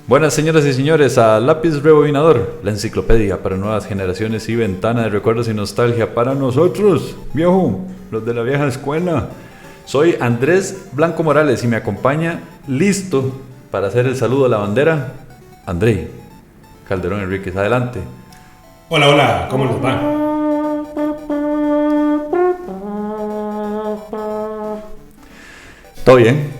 Buenas señoras y señores, a Lápiz Rebobinador, la enciclopedia para nuevas generaciones y ventana de recuerdos y nostalgia para nosotros, viejo, los de la vieja escuela. Soy Andrés Blanco Morales y me acompaña, listo para hacer el saludo a la bandera, André Calderón Enríquez. Adelante. Hola, hola, ¿cómo les va? ¿Todo bien?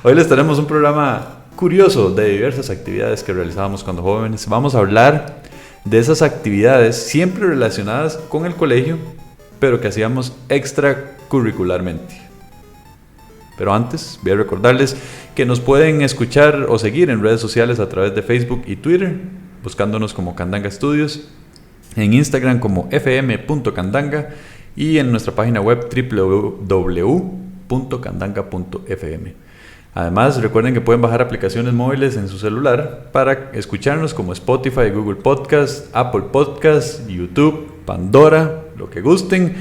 Hoy les tenemos un programa curioso de diversas actividades que realizábamos cuando jóvenes. Vamos a hablar de esas actividades siempre relacionadas con el colegio, pero que hacíamos extracurricularmente. Pero antes voy a recordarles que nos pueden escuchar o seguir en redes sociales a través de Facebook y Twitter, buscándonos como Candanga Studios, en Instagram como fm.candanga y en nuestra página web www.candanga.fm. Además, recuerden que pueden bajar aplicaciones móviles en su celular para escucharnos como Spotify, Google Podcast, Apple Podcast, YouTube, Pandora, lo que gusten.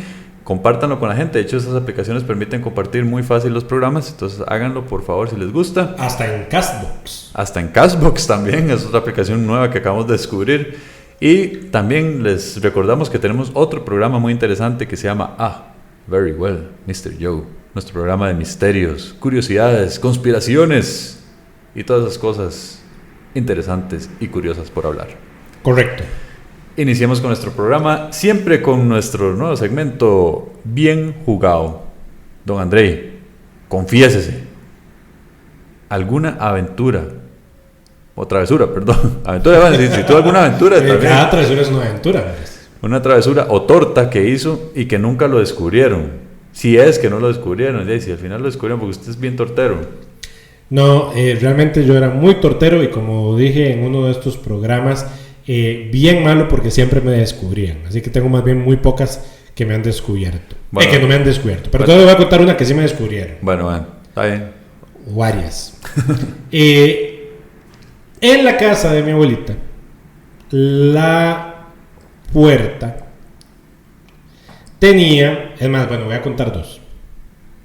Compártanlo con la gente. De hecho, esas aplicaciones permiten compartir muy fácil los programas. Entonces, háganlo por favor si les gusta. Hasta en Castbox. Hasta en Castbox también. Es otra aplicación nueva que acabamos de descubrir. Y también les recordamos que tenemos otro programa muy interesante que se llama Very Well, Mr. Joe. Nuestro programa de misterios, curiosidades, conspiraciones y todas esas cosas interesantes y curiosas por hablar. Correcto. Iniciemos con nuestro programa, siempre con nuestro nuevo segmento Bien Jugado. Don André, confiésese. ¿Alguna aventura? O travesura, perdón. Aventura, si tuvo alguna aventura también. Cada travesura es una aventura. Una travesura o torta que hizo y que nunca lo descubrieron. Si es que no lo descubrieron, ya, si al final lo descubrieron porque usted es bien tortero. No, realmente yo era muy tortero y como dije en uno de estos programas, bien malo porque siempre me descubrían. Así que tengo más bien muy pocas que me han descubierto. Bueno, que no me han descubierto. Pero todavía voy a contar una que sí me descubrieron. Bueno, está bien. Varias. En la casa de mi abuelita, la puerta tenía, es más, bueno, voy a contar dos.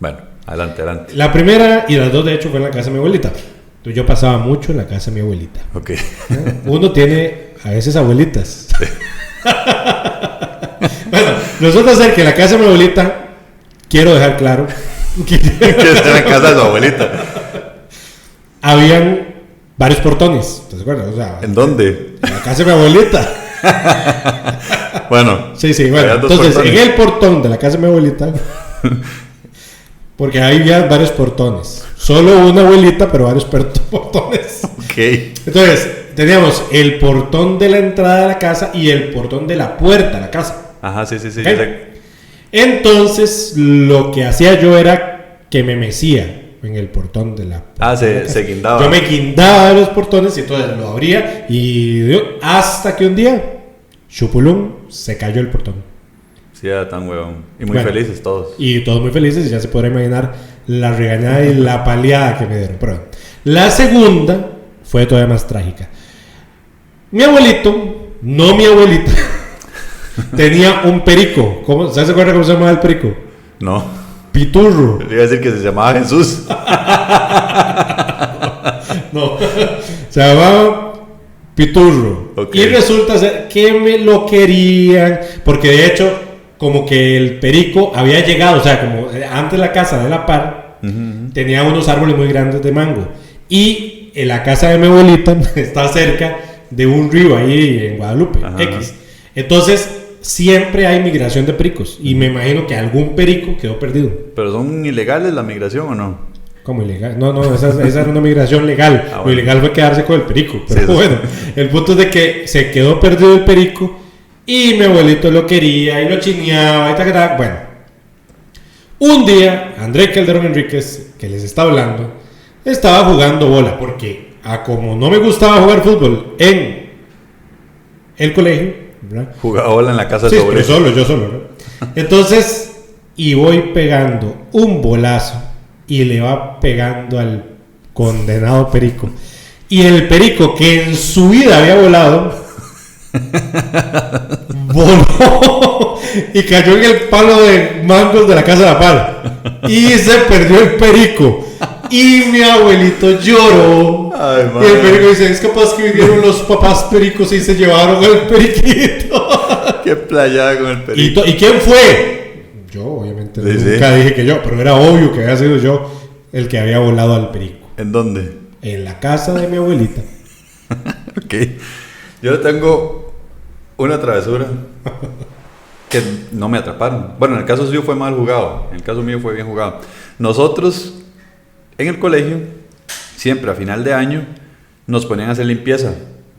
Bueno, adelante. La primera y las dos de hecho fue en la casa de mi abuelita. Entonces yo pasaba mucho en la casa de mi abuelita. Ok. Uno tiene a veces abuelitas. Bueno, resulta ser que en la casa de mi abuelita, quiero dejar claro que está en la casa de su abuelita. Habían varios portones, ¿te acuerdas? O sea, ¿en dónde? En la casa de mi abuelita. Bueno, sí, bueno. Entonces, portones. En el portón de la casa de mi abuelita, porque había varios portones. Solo una abuelita, pero varios portones. Ok. Entonces, teníamos el portón de la entrada de la casa y el portón de la puerta de la casa. Ajá, sí. ¿Okay? Entonces, lo que hacía yo era que me mecía en el portón de la se guindaba. Yo me guindaba de los portones y entonces lo abría y hasta que un día chupulum, se cayó el portón. Sí, era tan huevón. Y muy felices todos. Y todos muy felices, y ya se podrá imaginar la regañada y la paliada que me dieron. Pero la segunda fue todavía más trágica. Mi abuelito, no mi abuelita, tenía un perico. ¿Se acuerda cómo se llamaba el perico? No. Piturro. Le iba a decir que se llamaba Jesús. No, se llamaba Piturro. Okay. Y resulta ser que me lo querían, porque de hecho, como que el perico había llegado, o sea, como antes la casa de la par, tenía unos árboles muy grandes de mango. Y en la casa de mi abuelita está cerca de un río ahí en Guadalupe, X. Entonces, siempre hay migración de pericos. Y me imagino que algún perico quedó perdido. ¿Pero son ilegales la migración o no? ¿Cómo ilegal? No, esa era una migración legal. Bueno. Lo ilegal fue quedarse con el perico. Pero sí, bueno, el punto es de que se quedó perdido el perico y mi abuelito lo quería y lo chineaba y tal. Bueno, un día, André Calderón Enríquez, que les está hablando, estaba jugando bola porque como no me gustaba jugar fútbol en el colegio, ¿verdad? Jugaba bola en la casa de su abuelito. Yo solo, ¿no? Entonces, y voy pegando un bolazo y le va pegando al condenado perico. Y el perico, que en su vida había volado, voló y cayó en el palo de mangos de la casa de la par. Y se perdió el perico. Y mi abuelito lloró. Ay, y el perico dice, es capaz que vinieron los papás pericos y se llevaron el periquito. Qué playada con el perico. ¿Y quién fue? Yo, obviamente, nunca dije que yo, pero era obvio que había sido yo el que había volado al perico. ¿En dónde? En la casa de mi abuelita. Ok. Yo le tengo una travesura que no me atraparon. Bueno, en el caso suyo fue mal jugado. En el caso mío fue bien jugado. Nosotros, en el colegio, siempre a final de año, nos ponían a hacer limpieza.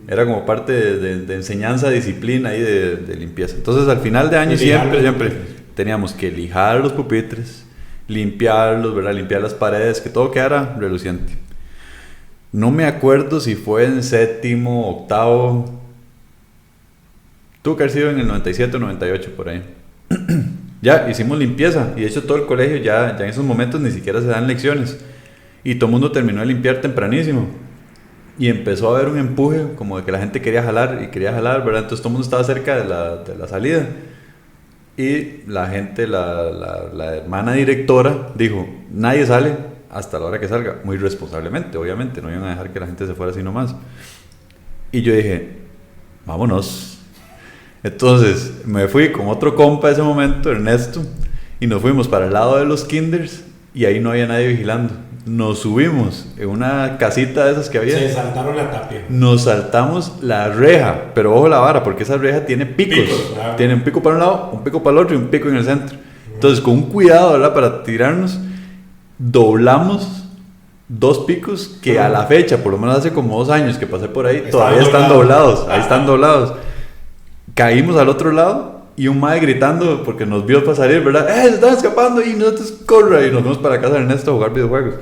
Era como parte de enseñanza, disciplina y de limpieza. Entonces, al final de año siempre teníamos que lijar los pupitres, limpiarlos, ¿verdad? Limpiar las paredes, que todo quedara reluciente. No me acuerdo si fue en séptimo, octavo. Tuvo que haber sido en el 97 o 98, por ahí. Ya hicimos limpieza. Y de hecho todo el colegio ya en esos momentos ni siquiera se dan lecciones. Y todo el mundo terminó de limpiar tempranísimo. Y empezó a haber un empuje, como de que la gente quería jalar, ¿verdad? Entonces todo el mundo estaba cerca de la salida. Y la gente, la hermana directora, dijo, nadie sale hasta la hora que salga, muy responsablemente, obviamente, no iban a dejar que la gente se fuera así nomás. Y yo dije, vámonos. Entonces me fui con otro compa de ese momento, Ernesto, y nos fuimos para el lado de los kinders, y ahí no había nadie vigilando. Nos subimos en una casita de esas que había. Se saltaron la tapia. Nos saltamos la reja, pero ojo la vara, porque esa reja tiene picos. Claro. Tiene un pico para un lado, un pico para el otro y un pico en el centro. Entonces, con un cuidado, ¿verdad? Para tirarnos, doblamos 2 picos que a la fecha, por lo menos hace como 2 años que pasé por ahí, todavía están doblados. Ahí están doblados. Caímos al otro lado y un mae gritando porque nos vio para salir, ¿verdad? Se están escapando y nosotros corre. Y nos fuimos para casa de Ernesto a jugar videojuegos.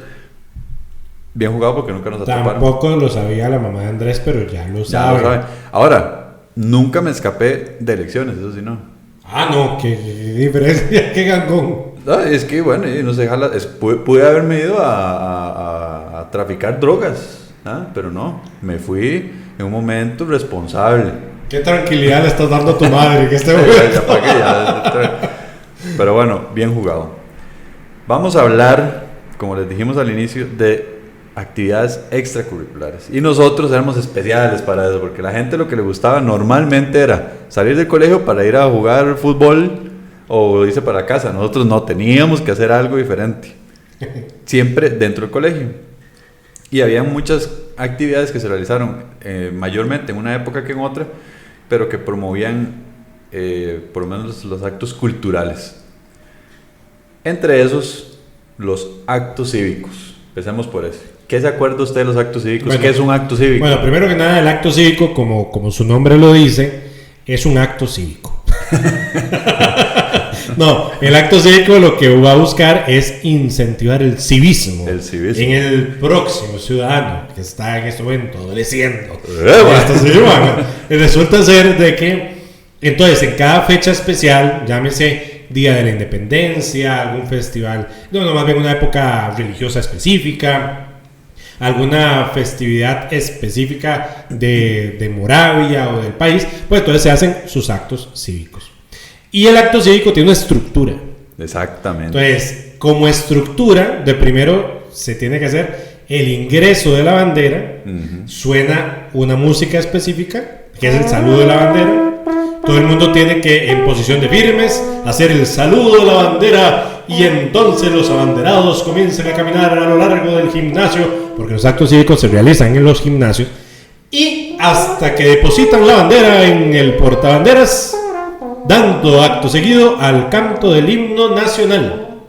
Bien jugado porque nunca nos atraparon. Tampoco lo sabía la mamá de Andrés, pero ya lo sabe. Ahora, nunca me escapé de elecciones, eso sí no. Ah, no, qué diferencia, qué gangón. No, es que bueno, no se jala. Pude haberme ido a traficar drogas, ¿ah? Pero no, me fui en un momento responsable. Qué tranquilidad le estás dando a tu madre que esté Pero bueno, bien jugado. Vamos a hablar, como les dijimos al inicio, de actividades extracurriculares. Y nosotros éramos especiales para eso, porque la gente lo que le gustaba normalmente era salir del colegio para ir a jugar fútbol o irse para casa. Nosotros no, teníamos que hacer algo diferente. Siempre dentro del colegio. Y había muchas actividades que se realizaron mayormente en una época que en otra, pero que promovían por lo menos los actos culturales. Entre esos, los actos cívicos. Empecemos por eso. ¿Qué se acuerda usted de los actos cívicos? Bueno, ¿qué es un acto cívico? Bueno, primero que nada, el acto cívico, como su nombre lo dice, es un acto cívico. No, el acto cívico lo que va a buscar es incentivar el civismo. En el próximo ciudadano que está en este momento adoleciendo. Resulta ser de que, entonces, en cada fecha especial, llámese Día de la Independencia, algún festival, no, más bien una época religiosa específica, alguna festividad específica de Moravia o del país, pues entonces se hacen sus actos cívicos. Y el acto cívico tiene una estructura. Exactamente. Entonces, como estructura, de primero se tiene que hacer el ingreso de la bandera, suena una música específica, que es el saludo de la bandera. Todo el mundo tiene que, en posición de firmes, hacer el saludo de la bandera y entonces los abanderados comienzan a caminar a lo largo del gimnasio, porque los actos cívicos se realizan en los gimnasios, y hasta que depositan la bandera en el portabanderas, dando acto seguido al canto del himno nacional.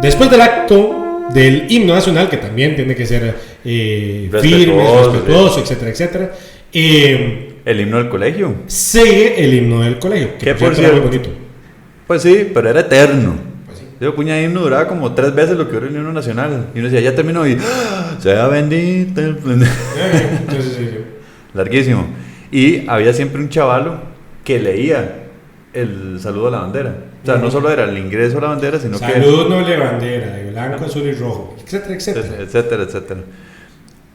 Después del acto del himno nacional, que también tiene que ser firme, respetuoso, etcétera, etcétera, el himno del colegio. Sigue el himno del colegio. Que por cierto, muy bonito. Pues sí, pero era eterno. Pues sí. Yo puña himno duraba como 3 veces lo que dura el himno nacional. Y uno decía, ya terminó y sea bendito. Larguísimo. Y había siempre un chavalo que leía el saludo a la bandera. O sea, no solo era el ingreso a la bandera, sino saludo noble bandera, de blanco, azul y rojo, etcétera, etcétera. Etcétera, etcétera.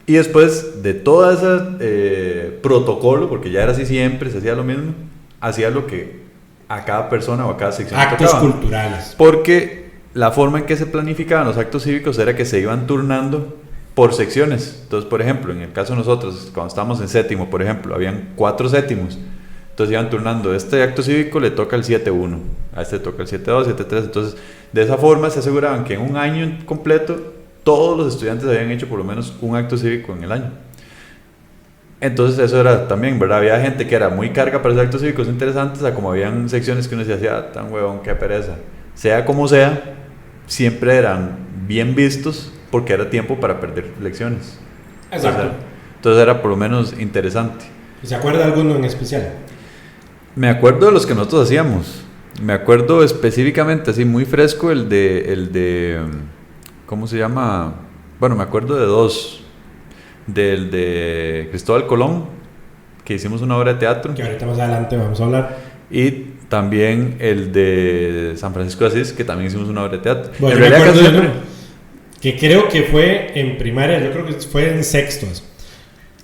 Y después de todo ese protocolo, porque ya era así siempre, se hacía lo mismo, hacía lo que a cada persona o a cada sección actos culturales. Porque la forma en que se planificaban los actos cívicos era que se iban turnando por secciones. Entonces, por ejemplo, en el caso de nosotros, cuando estábamos en séptimo, por ejemplo, habían 4 séptimos. Entonces iban turnando, este acto cívico le toca el 7-1, a este le toca el 7-2, 7-3. Entonces, de esa forma se aseguraban que en un año completo todos los estudiantes habían hecho por lo menos un acto cívico en el año. Entonces eso era también, ¿verdad? Había gente que era muy carga para hacer actos cívicos interesantes, a como habían secciones que uno decía, tan huevón, qué pereza. Sea como sea, siempre eran bien vistos porque era tiempo para perder lecciones. Exacto. Entonces era por lo menos interesante. ¿Se acuerda de alguno en especial? Me acuerdo de los que nosotros hacíamos. Me acuerdo específicamente, así muy fresco, el de ¿cómo se llama? Bueno, me acuerdo de 2. Del de Cristóbal Colón, que hicimos una obra de teatro. Que ahorita más adelante vamos a hablar. Y también el de San Francisco de Asís, que también hicimos una obra de teatro. Bueno, yo me acuerdo de uno que creo que fue en primaria, yo creo que fue en sexto.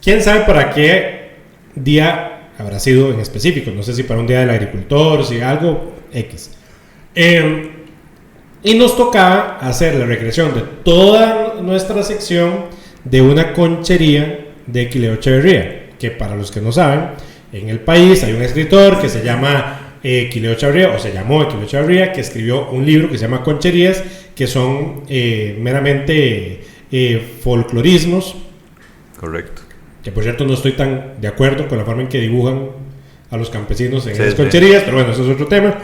¿Quién sabe para qué día habrá sido en específico? No sé si para un día del agricultor, si algo X. Y nos tocaba hacer la recreación de toda nuestra sección de una conchería de Quileo Echeverría, que para los que no saben, en el país hay un escritor que se llama Quileo Echeverría, o se llamó Quileo Echeverría, que escribió un libro que se llama Concherías, que son meramente folclorismos. Correcto. Que por cierto no estoy tan de acuerdo con la forma en que dibujan a los campesinos en esas concherías, pero bueno, eso es otro tema.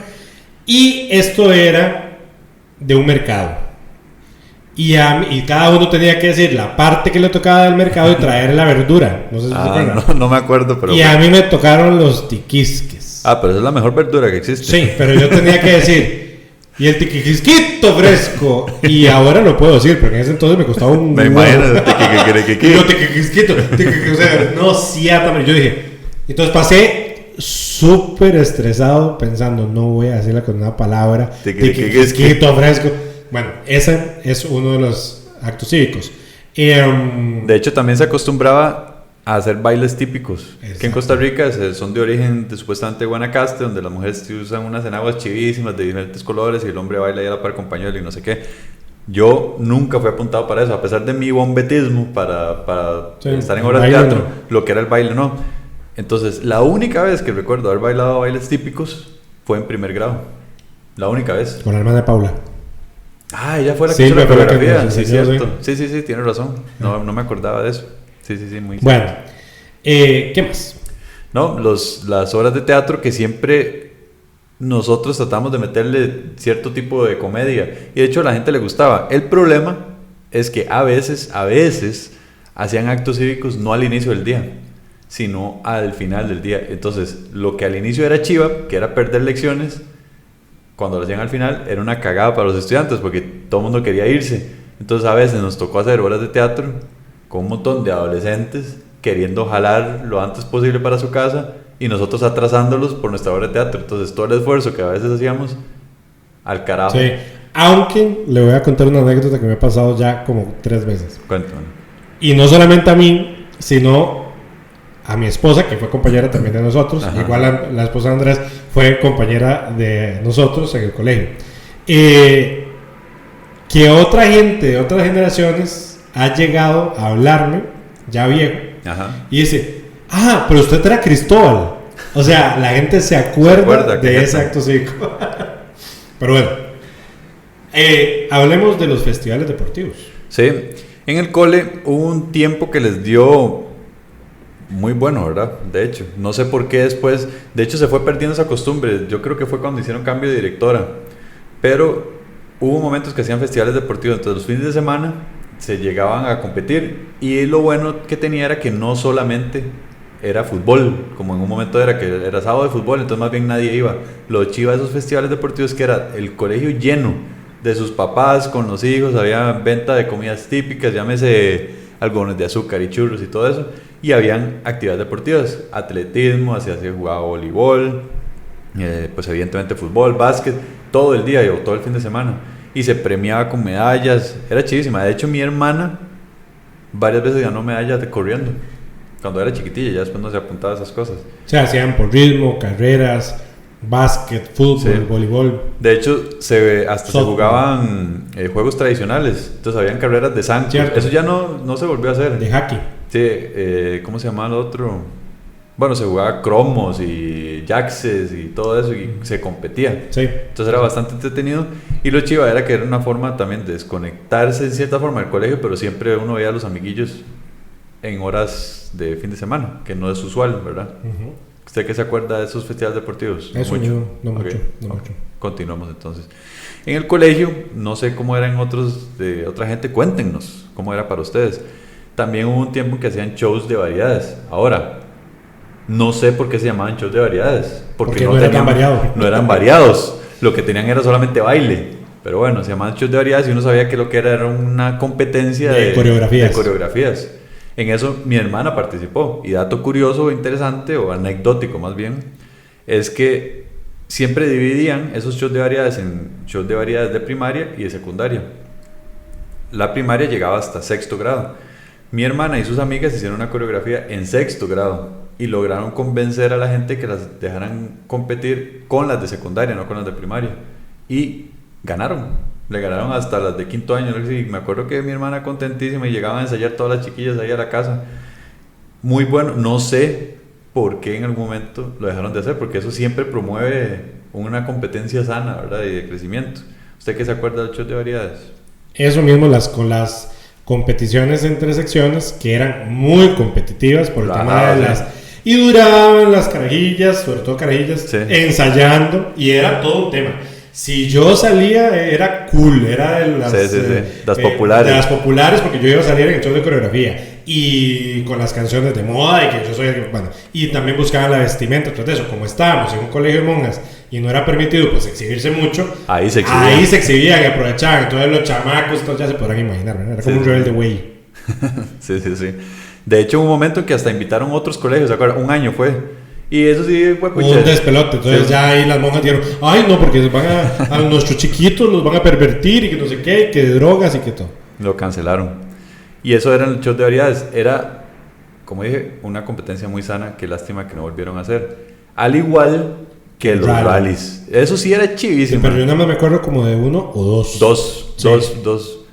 Y esto era de un mercado. Y cada uno tenía que decir la parte que le tocaba del mercado y traer la verdura. No sé si se acuerdan. No me acuerdo, pero... Y a mí me tocaron los tiquisques. Pero esa es la mejor verdura que existe. Sí, pero yo tenía que decir... Y el tiquisquito fresco. Y ahora lo puedo decir, pero en ese entonces me costaba un... Me imagino. Tiquisquito. O sea, no, ciertamente. Yo dije... Entonces pasé súper estresado pensando, no voy a decirla con una palabra. Tiquisquito fresco. Bueno, ese es uno de los actos cívicos. De hecho, también se acostumbraba a hacer bailes típicos. Exacto. Que en Costa Rica son de origen de supuestamente Guanacaste, donde las mujeres usan unas enaguas chivísimas de diferentes colores y el hombre baila y a la par con pañuelo y no sé qué. Yo nunca fui apuntado para eso, a pesar de mi bombetismo para estar en obras de teatro, lo que era el baile no. Entonces, la única vez que recuerdo haber bailado bailes típicos fue en primer grado. La única vez. Con la hermana de Paula. Ella fue la que hizo la coreografía. Sí, cierto. Sí, tienes razón. No me acordaba de eso. Sí, muy bueno, ¿qué más? No, las obras de teatro que siempre nosotros tratamos de meterle cierto tipo de comedia. Y de hecho a la gente le gustaba. El problema es que a veces hacían actos cívicos no al inicio del día, sino al final del día. Entonces, lo que al inicio era chiva, que era perder lecciones, cuando lo hacían al final era una cagada para los estudiantes porque todo el mundo quería irse. Entonces a veces nos tocó hacer obras de teatro con un montón de adolescentes queriendo jalar lo antes posible para su casa y nosotros atrasándolos por nuestra obra de teatro. Entonces todo el esfuerzo que a veces hacíamos al carajo. Sí, aunque le voy a contar una anécdota que me ha pasado ya como 3 veces. Cuéntame. Y no solamente a mí, sino a mi esposa, que fue compañera también de nosotros. Ajá. Igual la esposa de Andrés fue compañera de nosotros en el colegio. Que otra gente de otras generaciones ha llegado a hablarme, ya viejo, ajá, y dice, pero usted era Cristóbal. O sea, la gente se acuerda de ese acto cívico. Pero bueno, hablemos de los festivales deportivos. Sí, en el cole hubo un tiempo que les dio muy bueno, ¿verdad? De hecho, no sé por qué después, de hecho se fue perdiendo esa costumbre. Yo creo que fue cuando hicieron cambio de directora, pero hubo momentos que hacían festivales deportivos, entonces los fines de semana se llegaban a competir y lo bueno que tenía era que no solamente era fútbol, como en un momento era que era sábado de fútbol, entonces más bien nadie iba. Lo chiva de esos festivales deportivos que era el colegio lleno de sus papás con los hijos, había venta de comidas típicas, llámese algodones de azúcar y churros y todo eso, y habían actividades deportivas, atletismo, se jugaba voleibol, pues evidentemente fútbol, básquet, todo el día o todo el fin de semana, y se premiaba con medallas, era chidísima. De hecho mi hermana varias veces ganó medallas de corriendo cuando era chiquitilla, ya después no se apuntaba a esas cosas. O sea, hacían porrismo, carreras, básquet, fútbol, Sí. voleibol. De hecho, hasta se Softball. jugaban juegos tradicionales. Entonces habían carreras de zancos. Cierto. Eso ya no se volvió a hacer. De hockey. Sí, ¿cómo se llamaba el otro? Bueno, se jugaba cromos y jaxes y todo eso y se competía. Sí. Entonces era bastante entretenido. Y lo chiva era que era una forma también de desconectarse en cierta forma del colegio, pero siempre uno veía a los amiguillos en horas de fin de semana, que no es usual, ¿verdad? Ujú. ¿Usted qué se acuerda de esos festivales deportivos? Eso no Ok, mucho, no ok. mucho. Continuamos entonces. En el colegio, no sé cómo era en otros de otra gente, cuéntenos cómo era para ustedes. También hubo un tiempo en que hacían shows de variedades. Ahora, no sé por qué se llamaban shows de variedades. Porque no eran tan variados. No eran variados. Lo que tenían era solamente baile. Pero bueno, se llamaban shows de variedades y uno sabía que lo que era una competencia De coreografías. de coreografías. En eso mi hermana participó. Y dato curioso, interesante o anecdótico más bien, es que siempre dividían esos shows de variedades en shows de variedades de primaria y de secundaria. La primaria llegaba hasta sexto grado. Mi hermana y sus amigas hicieron una coreografía en sexto grado y lograron convencer a la gente que las dejaran competir con las de secundaria, no con las de primaria. Y ganaron. Le ganaron hasta las de quinto año. Y me acuerdo que mi hermana contentísima y llegaban a ensayar todas las chiquillas ahí a la casa. Muy bueno. No sé por qué en algún momento lo dejaron de hacer, porque eso siempre promueve una competencia sana, ¿verdad? Y de crecimiento. ¿Usted qué se acuerda del show de variedades? Eso mismo con las competiciones entre secciones, que eran muy competitivas por el tema de las... Y duraban las carajillas, sobre todo carajillas, Sí. ensayando, y era todo un tema. Si yo salía, era cool, era de las, Sí. Las populares. De las populares, porque yo iba a salir en el show de coreografía. Y con las canciones de moda, y que yo soy... Bueno, y también buscaban la vestimenta. Entonces, eso, como estábamos en un colegio de monjas y no era permitido pues exhibirse mucho, Ahí se exhibían y aprovechaban. Entonces los chamacos, entonces ya se podrán imaginar, ¿verdad? Era como un rebelde güey. Sí. De hecho, hubo un momento en que hasta invitaron otros colegios, ¿se acuerdan? Un año fue. Y eso sí fue Un despelote. Entonces Sí. ya ahí las monjas dijeron, ay no, porque a nuestros chiquitos los van a pervertir y que no sé qué, que de drogas y que todo. Lo cancelaron. Y eso era el show de variedades. Era, como dije, una competencia muy sana. Qué lástima que no volvieron a hacer. Al igual que los rallies. Eso sí era Sí, chivísimo. pero yo nada más me acuerdo como de uno o dos. Dos.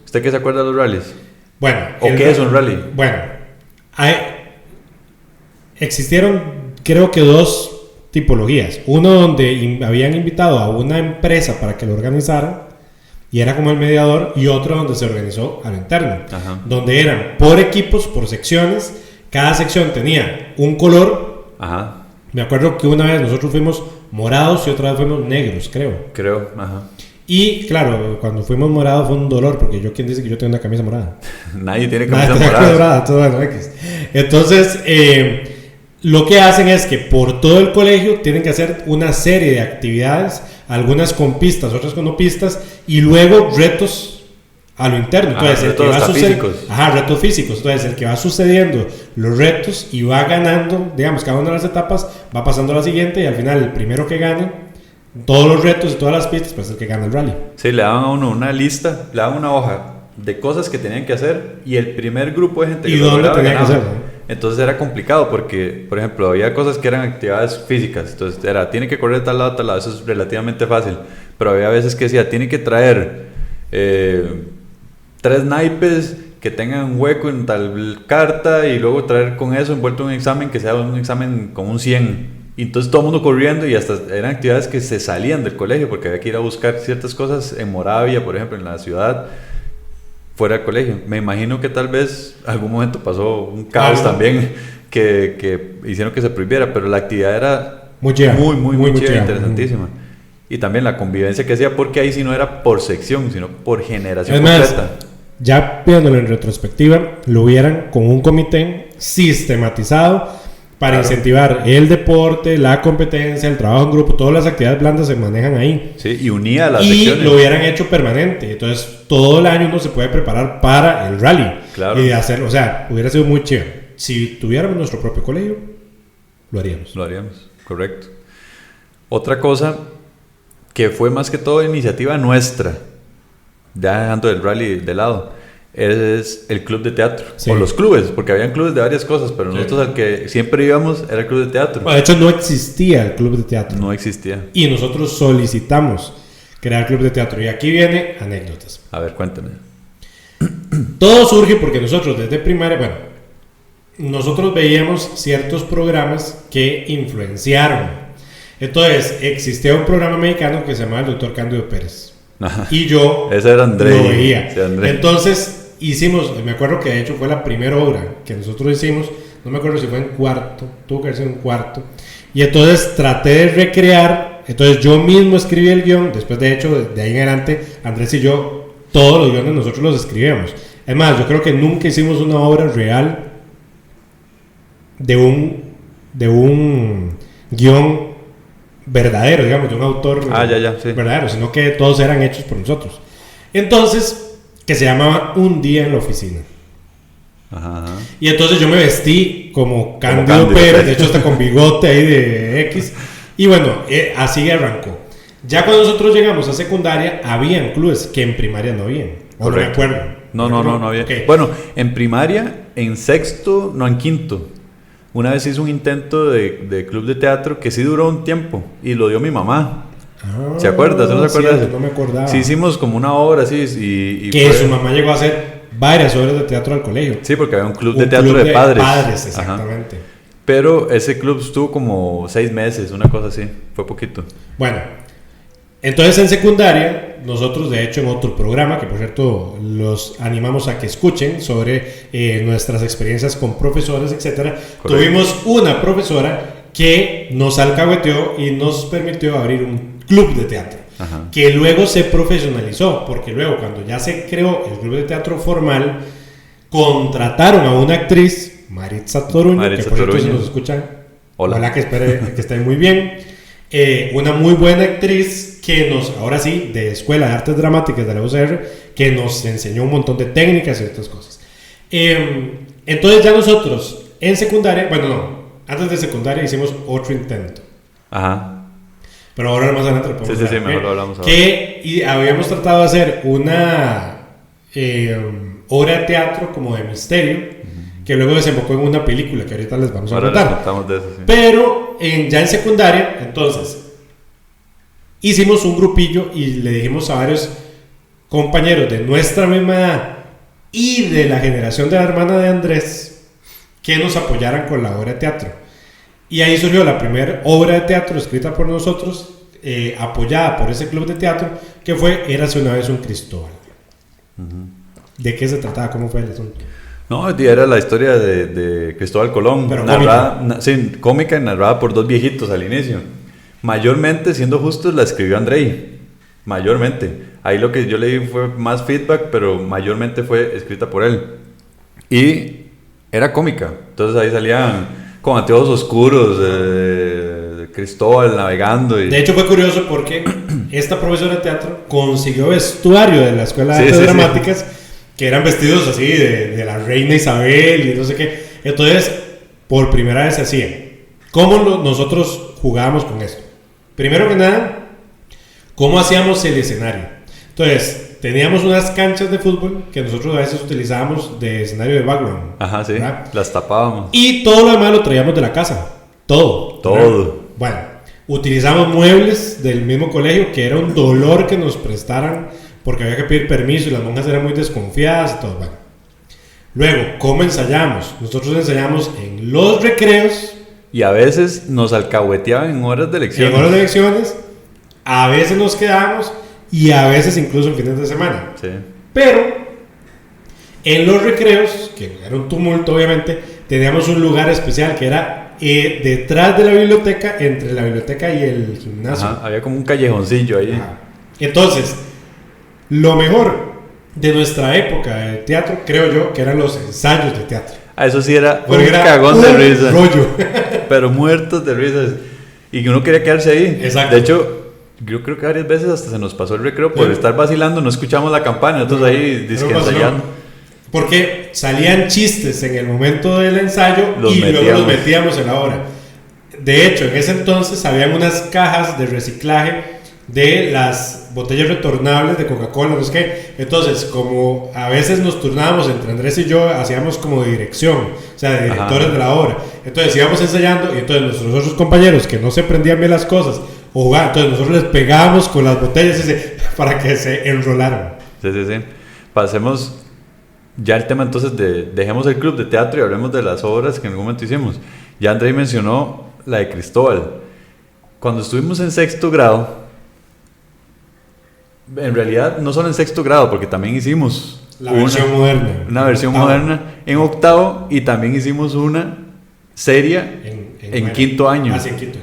¿Usted qué se acuerda de los rallies? Bueno. ¿O qué es un rally? Bueno, existieron creo que dos tipologías. Uno donde habían invitado a una empresa para que lo organizara y era como el mediador, y otro donde se organizó a lo interno. Ajá. Donde eran por equipos, por secciones. Cada sección tenía un color. Ajá. Me acuerdo que una vez nosotros fuimos morados y otra vez fuimos negros, creo. Ajá. Y claro, cuando fuimos morados fue un dolor, porque ¿quién dice que yo tengo una camisa morada? Nadie tiene camisa Nada, morada. morada, todo bueno, X. Entonces, lo que hacen es que por todo el colegio tienen que hacer una serie de actividades, algunas con pistas, otras con no pistas, y luego retos a lo interno. Entonces, el que retos va físicos. retos físicos. Entonces, el que va sucediendo los retos y va ganando, digamos, cada una de las etapas va pasando a la siguiente, y al final el primero que gane todos los retos y todas las pistas, pues es el que gana el rally. Sí, le daban a uno una lista, le daban una hoja de cosas que tenían que hacer y el primer grupo de gente ¿Y que lo dónde lograba tenía que ganaba. hacerlo? Entonces era complicado porque, por ejemplo, había cosas que eran actividades físicas. Entonces era, tiene que correr de tal lado a tal lado. Eso es relativamente fácil. Pero había veces que decía, tiene que traer 3 naipes que tengan un hueco en tal carta y luego traer con eso envuelto un examen que sea un examen con un 100. Y entonces todo el mundo corriendo y hasta eran actividades que se salían del colegio porque había que ir a buscar ciertas cosas en Moravia, por ejemplo, en la ciudad, fuera del colegio. Me imagino que tal vez algún momento pasó un caos también que hicieron que se prohibiera, pero la actividad era muy chévere, interesantísima. Y también la convivencia que hacía, porque ahí sí no era por sección, sino por generación completa. Ya viéndolo en retrospectiva, lo hubieran con un comité sistematizado para incentivar el deporte, la competencia, el trabajo en grupo. Todas las actividades blandas se manejan ahí. Sí, y unía las y secciones. Lo hubieran hecho permanente. Entonces, todo el año uno se puede preparar para el rally. Claro. Y hacerlo, o sea, hubiera sido muy chévere. Si tuviéramos nuestro propio colegio, lo haríamos. Lo haríamos, correcto. Otra cosa que fue más que todo iniciativa nuestra, ya dejando el rally de lado, es el club de teatro. Sí. O los clubes, porque habían clubes de varias cosas, pero nosotros al que siempre íbamos era el club de teatro. Bueno, de hecho, no existía el club de teatro. No existía. Y nosotros solicitamos crear el club de teatro. Y aquí viene anécdotas. A ver, cuéntame. Todo surge porque nosotros desde primaria, bueno, nosotros veíamos ciertos programas que influenciaron. Entonces, existía un programa mexicano que se llamaba El Doctor Cándido Pérez. Ajá. Y yo Ese era André. lo veía. Sí, André. Entonces, hicimos, me acuerdo que de hecho fue la primera obra que nosotros hicimos, no me acuerdo si fue en cuarto, tuvo que haber sido en cuarto. Y entonces traté de recrear, entonces yo mismo escribí el guión, después de hecho, de ahí en adelante, Andrés y yo, todos los guiones nosotros los escribíamos. Es más, yo creo que nunca hicimos una obra real de un guión verdadero, digamos, de un autor sí. verdadero, sino que todos eran hechos por nosotros. Entonces, que se llamaba Un Día en la Oficina. Ajá. Y entonces yo me vestí como Cándido Pérez, de hecho hasta con bigote ahí de X. Y bueno, así arrancó. Ya cuando nosotros llegamos a secundaria, habían clubes que en primaria no habían. No me acuerdo. No había. Okay. Bueno, en primaria, en sexto, no, en quinto. Una vez hice un intento de club de teatro que sí duró un tiempo y lo dio mi mamá. ¿Se acuerda? ¿No se acuerda? No me acordaba. Sí, hicimos como una obra así. Y que su mamá llegó a hacer varias obras de teatro al colegio. Sí, porque había un club de teatro de padres. Padres, exactamente. Ajá. Pero ese club estuvo como 6 meses, una cosa así. Fue poquito. Bueno, entonces en secundaria, nosotros de hecho en otro programa, que por cierto los animamos a que escuchen sobre nuestras experiencias con profesores, etcétera, tuvimos una profesora que nos alcahueteó y nos permitió abrir un club de teatro. Ajá. Que luego se profesionalizó, porque luego cuando ya se creó el club de teatro formal, contrataron a una actriz, Maritza Toruño, que por cierto si nos escuchan, hola, que espere que estén muy bien, una muy buena actriz que nos, ahora sí, de Escuela de Artes Dramáticas de la UCR, que nos enseñó un montón de técnicas y otras cosas. Entonces ya nosotros en secundaria, bueno no, antes de secundaria hicimos otro intento. Ajá. Pero ahora más adelante lo podemos Sí, mejor lo hablamos ahora. Y habíamos tratado de hacer una obra de teatro como de misterio, que luego desembocó en una película que ahorita les vamos a contar. De eso, sí. Pero ya en secundaria, entonces, hicimos un grupillo y le dijimos a varios compañeros de nuestra misma edad y de la generación de la hermana de Andrés que nos apoyaran con la obra de teatro. Y ahí surgió la primera obra de teatro escrita por nosotros, apoyada por ese club de teatro, que fue Érase una vez un Cristóbal. ¿De qué se trataba? ¿Cómo fue el asunto? No, era la historia de Cristóbal Colón, pero narrada, cómica y narrada por 2 viejitos al inicio. Mayormente, siendo justos, la escribió Andrei. Mayormente. Ahí lo que yo le di fue más feedback, pero mayormente fue escrita por él. Y era cómica. Entonces ahí salían con anteojos oscuros, Cristóbal navegando. De hecho fue curioso porque esta profesora de teatro consiguió vestuario de la Escuela de Artes Dramáticas, que eran vestidos así de la reina Isabel y no sé qué. Entonces, por primera vez se hacía. ¿Cómo nosotros jugábamos con esto? Primero que nada, ¿cómo hacíamos el escenario? Entonces, teníamos unas canchas de fútbol que nosotros a veces utilizábamos de escenario de background. Ajá, sí, ¿verdad? Las tapábamos. Y todo lo demás lo traíamos de la casa. Todo. ¿Verdad? Bueno, utilizamos muebles del mismo colegio, que era un dolor que nos prestaran, porque había que pedir permiso y las monjas eran muy desconfiadas y todo. Bueno. Luego, ¿cómo ensayamos? Nosotros ensayamos en los recreos. Y a veces nos alcahueteaban en horas de lecciones. En horas de lecciones, a veces nos quedábamos y a veces incluso en fines de semana. Sí. Pero en los recreos, que era un tumulto obviamente, teníamos un lugar especial que era detrás de la biblioteca, entre la biblioteca y el gimnasio. Ajá, había como un callejoncillo ahí. Ajá. Entonces, lo mejor de nuestra época de teatro, creo yo, que eran los ensayos de teatro. Eso sí era un cagón de risa. Rollo. Pero muertos de risas. Y uno quería quedarse ahí. Exacto. De hecho, yo creo que varias veces hasta se nos pasó el recreo por estar vacilando, no escuchamos la campana, nosotros ahí ensayando. Porque salían chistes en el momento del ensayo luego los metíamos en la obra. De hecho, en ese entonces habían unas cajas de reciclaje de las botellas retornables de Coca-Cola, no sé qué. Entonces, como a veces nos turnábamos entre Andrés y yo, hacíamos como de dirección, o sea, de directores de la obra. Entonces íbamos ensayando y entonces nuestros otros compañeros que no se prendían bien las cosas, entonces nosotros les pegábamos con las botellas para que se enrolaran. Sí. Pasemos ya el tema entonces dejemos el club de teatro y hablemos de las obras que en algún momento hicimos. Ya André mencionó la de Cristóbal. Cuando estuvimos en sexto grado, en realidad no solo en sexto grado, porque también hicimos una versión moderna en octavo, y también hicimos una seria en quinto año. Sí, en quinto.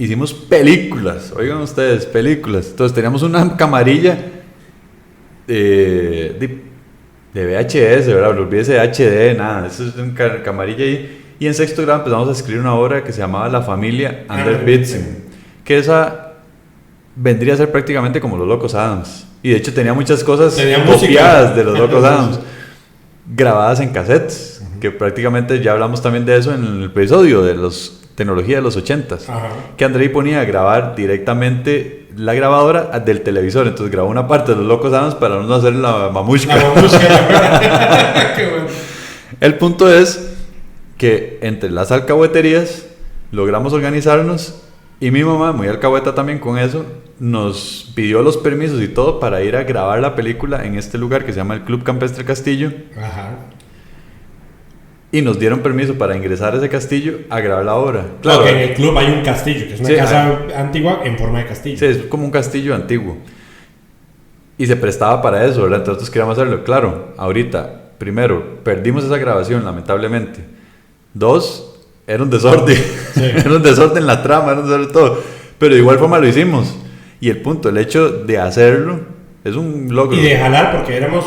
Hicimos películas, oigan ustedes, películas. Entonces teníamos una camarilla de VHS, ¿verdad? No olvídese de HD, nada. Eso es una camarilla ahí. Y en sexto grado empezamos a escribir una obra que se llamaba La familia Anderbitzen, que esa vendría a ser prácticamente como Los Locos Adams. Y de hecho tenía muchas cosas copiadas de Los Locos Adams, grabadas en cassettes, que prácticamente ya hablamos también de eso en el episodio de los tecnología de los 80s, que Andrei ponía a grabar directamente la grabadora del televisor. Entonces grabó una parte de Los Locos Adams para no hacer la mamushka. Qué bueno. El punto es que entre las alcahueterías logramos organizarnos, y mi mamá, muy alcahueta también con eso, nos pidió los permisos y todo para ir a grabar la película en este lugar que se llama el Club Campestre Castillo. Y nos dieron permiso para ingresar a ese castillo a grabar la obra. Claro, que en el club hay un castillo, que es una casa antigua en forma de castillo. Sí, es como un castillo antiguo. Y se prestaba para eso, ¿verdad? Entonces nosotros queríamos hacerlo. Claro, ahorita, primero, perdimos esa grabación, lamentablemente. 2, era un desorden. Sí. Era un desorden la trama, era un desorden todo. Pero de igual forma lo hicimos. Y el punto, el hecho de hacerlo, es un logro. Y de jalar, porque éramos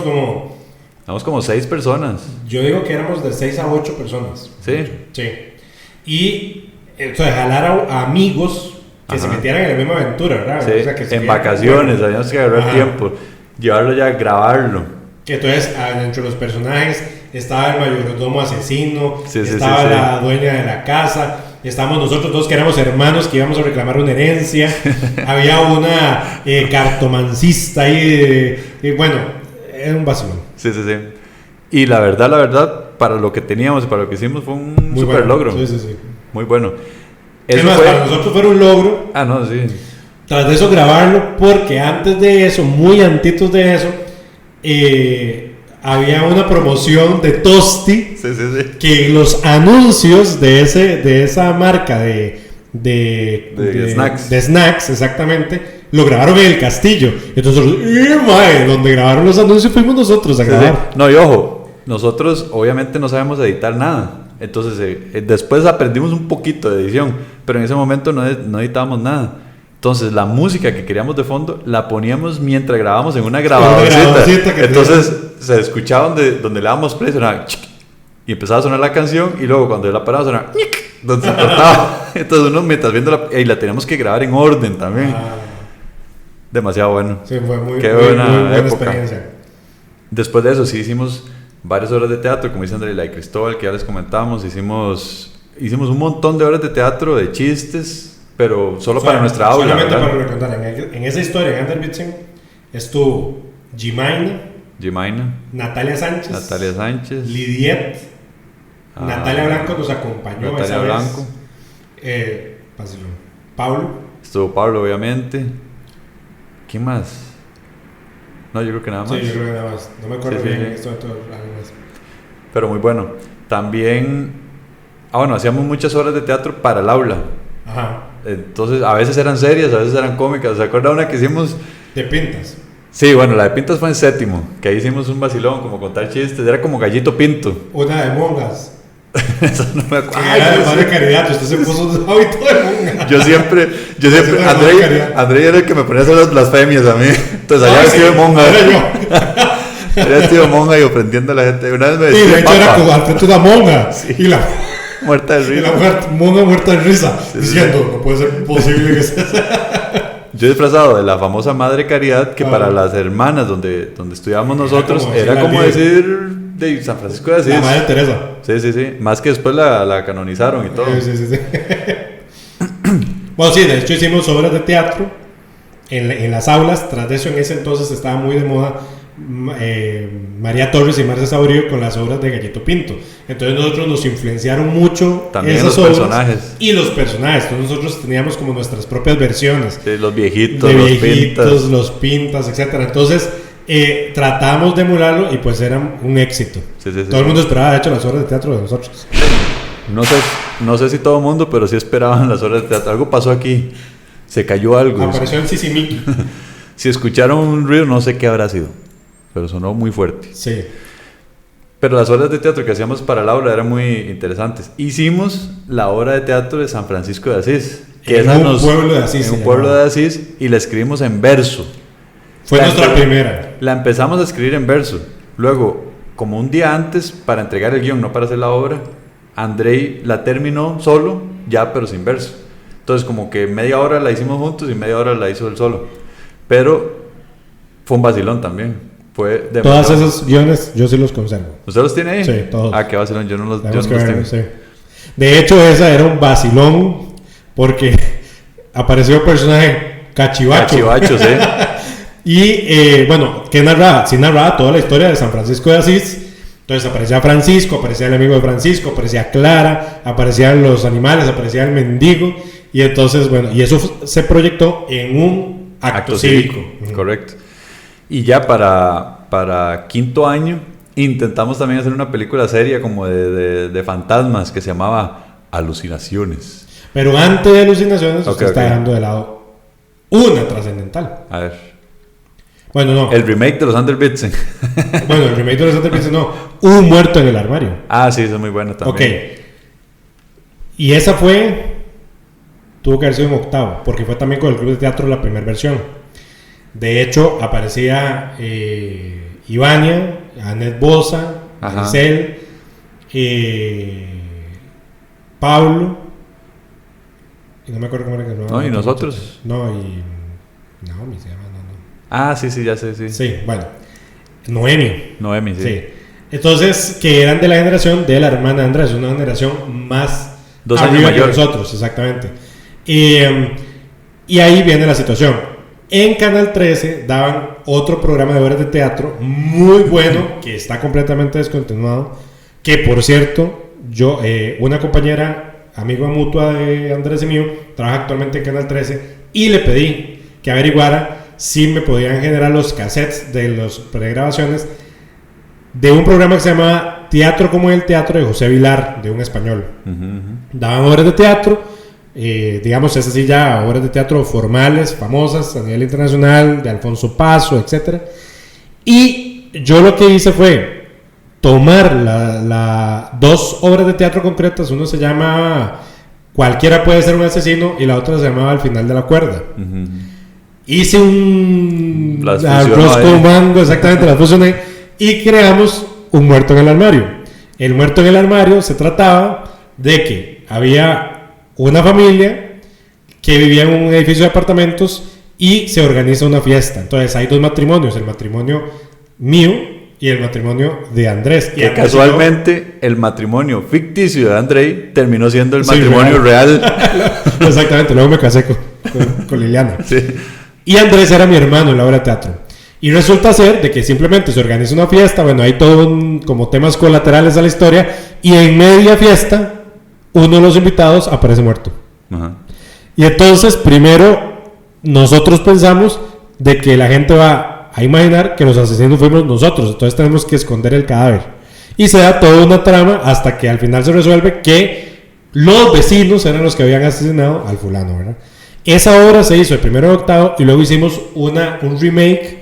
como 6 personas. Yo digo que éramos de 6 a 8 personas. Sí. Y entonces jalar a amigos que se metieran en la misma aventura, ¿verdad? Sí. O sea, que en vacaciones, habíamos que agarrar tiempo, llevarlo ya, grabarlo. Que entonces, entre los personajes estaba el mayordomo asesino, estaba la dueña de la casa, estábamos nosotros dos que éramos hermanos que íbamos a reclamar una herencia, había una cartomancista ahí, y bueno, era un vacío. Sí. Y la verdad, para lo que teníamos y para lo que hicimos fue un super logro. Sí. Muy bueno. Eso para nosotros fue un logro. No, sí. Tras de eso grabarlo, porque antes de eso, muy antitos de eso, había una promoción de Tosti. Sí. Que los anuncios de esa marca de snacks. De snacks, exactamente, lo grabaron en el castillo. Entonces, donde grabaron los anuncios fuimos nosotros a grabar. Sí. No, y ojo, nosotros obviamente no sabemos editar nada. Entonces, después aprendimos un poquito de edición, pero en ese momento no editábamos nada. Entonces, la música que queríamos de fondo la poníamos mientras grabábamos en una grabadorcita. Entonces, se escuchaba donde le dábamos play, sonaba y empezaba a sonar la canción, y luego cuando la paraba sonaba donde se cortaba. Entonces, uno mientras viendo y la teníamos que grabar en orden también. Demasiado bueno. Sí, fue muy buena época. Experiencia. Después de eso sí hicimos varias obras de teatro, como dice André, la de Cristóbal, que ya les comentábamos. Hicimos un montón de obras de teatro, de chistes, pero solo para nuestra aula. Solamente para recordar, en esa historia, en Anderbitzen, estuvo Jimaina, Natalia Sánchez, Lidiet, Natalia Blanco nos acompañó. Natalia Blanco. Pablo. Estuvo Pablo, obviamente. ¿Quién más? No, yo creo que nada más. Sí, yo creo que nada más. No me acuerdo bien esto de todo. Pero muy bueno. También, hacíamos muchas obras de teatro para el aula. Entonces, a veces eran serias, a veces eran cómicas. ¿Se acuerda una que hicimos? De Pintas. Sí, bueno, la de Pintas fue en séptimo, que ahí hicimos un vacilón, como contar chistes. Era como Gallito Pinto. Una de monjas. Eso no me acuerdo. Era de Padre Caridad, usted se puso un hábito de monja. Yo siempre, André era el que me ponía a hacer las blasfemias a mí. Entonces allá vestido de monja. Era vestido de monja y ofendiendo a la gente. Una vez me decía, de hecho era como al frente de una monja. Sí. Y la muerta de risa. Y la monja muerta de risa. Diciendo, no puede ser posible que sea. Yo he disfrazado de la famosa Madre Caridad, que para las hermanas donde estudiábamos nosotros era como decir de San Francisco de Asís. La Madre Teresa. Sí. Más que después la canonizaron y todo. Sí. Bueno, sí, de hecho hicimos obras de teatro en las aulas. Tras de eso, en ese entonces estaba muy de moda María Torres y Marcia Saborío con las obras de Galleto Pinto. Entonces nosotros nos influenciaron mucho también esas los obras personajes. Y los personajes. Entonces nosotros teníamos como nuestras propias versiones. Sí, los viejitos, de los viejitos, pintas. los pintas, etcétera. Entonces tratamos de emularlo y pues era un éxito. Sí, sí, sí, todo el mundo esperaba, de hecho, las obras de teatro de nosotros. No sé si todo el mundo, pero sí esperaban las obras de teatro. Algo pasó aquí. Se cayó algo. Apareció el Sisimiki. Si escucharon un ruido, no sé qué habrá sido, pero sonó muy fuerte. Sí. Pero las obras de teatro que hacíamos para el aula eran muy interesantes. Hicimos la obra de teatro de San Francisco de Asís. En un pueblo de Asís. En un pueblo de Asís, y la escribimos en verso. Fue nuestra primera. La empezamos a escribir en verso. Luego, como un día antes, para entregar el guión, no para hacer la obra, Andrei la terminó solo, ya pero sin verso. Entonces como que media hora la hicimos juntos y media hora la hizo él solo. Pero fue un vacilón también. Fue todos esos guiones yo sí los conservo. ¿Usted los tiene ahí? Sí, todos. Ah, qué vacilón, yo no los tengo. Sí. De hecho, esa era un vacilón porque apareció el personaje Cachivacho. Cachivacho, sí. Y bueno, ¿qué narraba? Sí narraba toda la historia de San Francisco de Asís. Entonces aparecía Francisco, aparecía el amigo de Francisco, aparecía Clara, aparecían los animales, aparecía el mendigo. Y entonces, bueno, y eso se proyectó en un acto cívico. Correcto. Y ya para quinto año intentamos también hacer una película seria como de fantasmas que se llamaba Alucinaciones. Pero antes de Alucinaciones, usted está dejando de lado una trascendental. A ver. Bueno, no. El remake de los Underbits. Bueno, el remake de los Underbits no. Un muerto en el armario. Ah, sí, eso es muy bueno también. Ok. Y esa tuvo que haber sido en octavo, porque fue también con el Club de Teatro la primera versión. De hecho, aparecía Ivania, Anet Bosa, Marcel, Pablo, y no me acuerdo cómo era que se llamaba. No, y nosotros. Naomi se llama, no. Ah, sí, ya sé, sí. Sí, bueno. Noemi, sí. Entonces, que eran de la generación de la hermana de Andrés, una generación más 2 años mayor que nosotros, exactamente. Y ahí viene la situación. En Canal 13 daban otro programa de obras de teatro muy bueno, que está completamente descontinuado, que por cierto, yo, una compañera, amiga mutua de Andrés y mío, trabaja actualmente en Canal 13, y le pedí que averiguara si me podían generar los cassettes de las pregrabaciones de un programa que se llamaba Teatro como el Teatro, de José Vilar, de un español. Daban obras de teatro, digamos, es así ya, obras de teatro formales, famosas a nivel internacional, de Alfonso Paso, etc. Y yo lo que hice fue tomar dos obras de teatro concretas. Uno se llama Cualquiera puede ser un asesino, y la otra se llamaba Al final de la cuerda. Hice un arroz con mango, exactamente, la fusioné, y creamos Un muerto en el armario. El muerto en el armario se trataba de que había una familia que vivía en un edificio de apartamentos y se organiza una fiesta. Entonces hay dos matrimonios, el matrimonio mío y el matrimonio de Andrés. Y casualmente el matrimonio ficticio de Andrei terminó siendo el matrimonio real. Exactamente, luego me casé con Liliana. Sí. Y Andrés era mi hermano en la obra de teatro. Y resulta ser de que simplemente se organiza una fiesta, bueno, hay todo como temas colaterales a la historia, y en media fiesta, uno de los invitados aparece muerto. Ajá. Y entonces, primero, nosotros pensamos de que la gente va a imaginar que los asesinos fuimos nosotros, entonces tenemos que esconder el cadáver. Y se da toda una trama hasta que al final se resuelve que los vecinos eran los que habían asesinado al fulano, ¿verdad? Esa obra se hizo el primero de octavo y luego hicimos un remake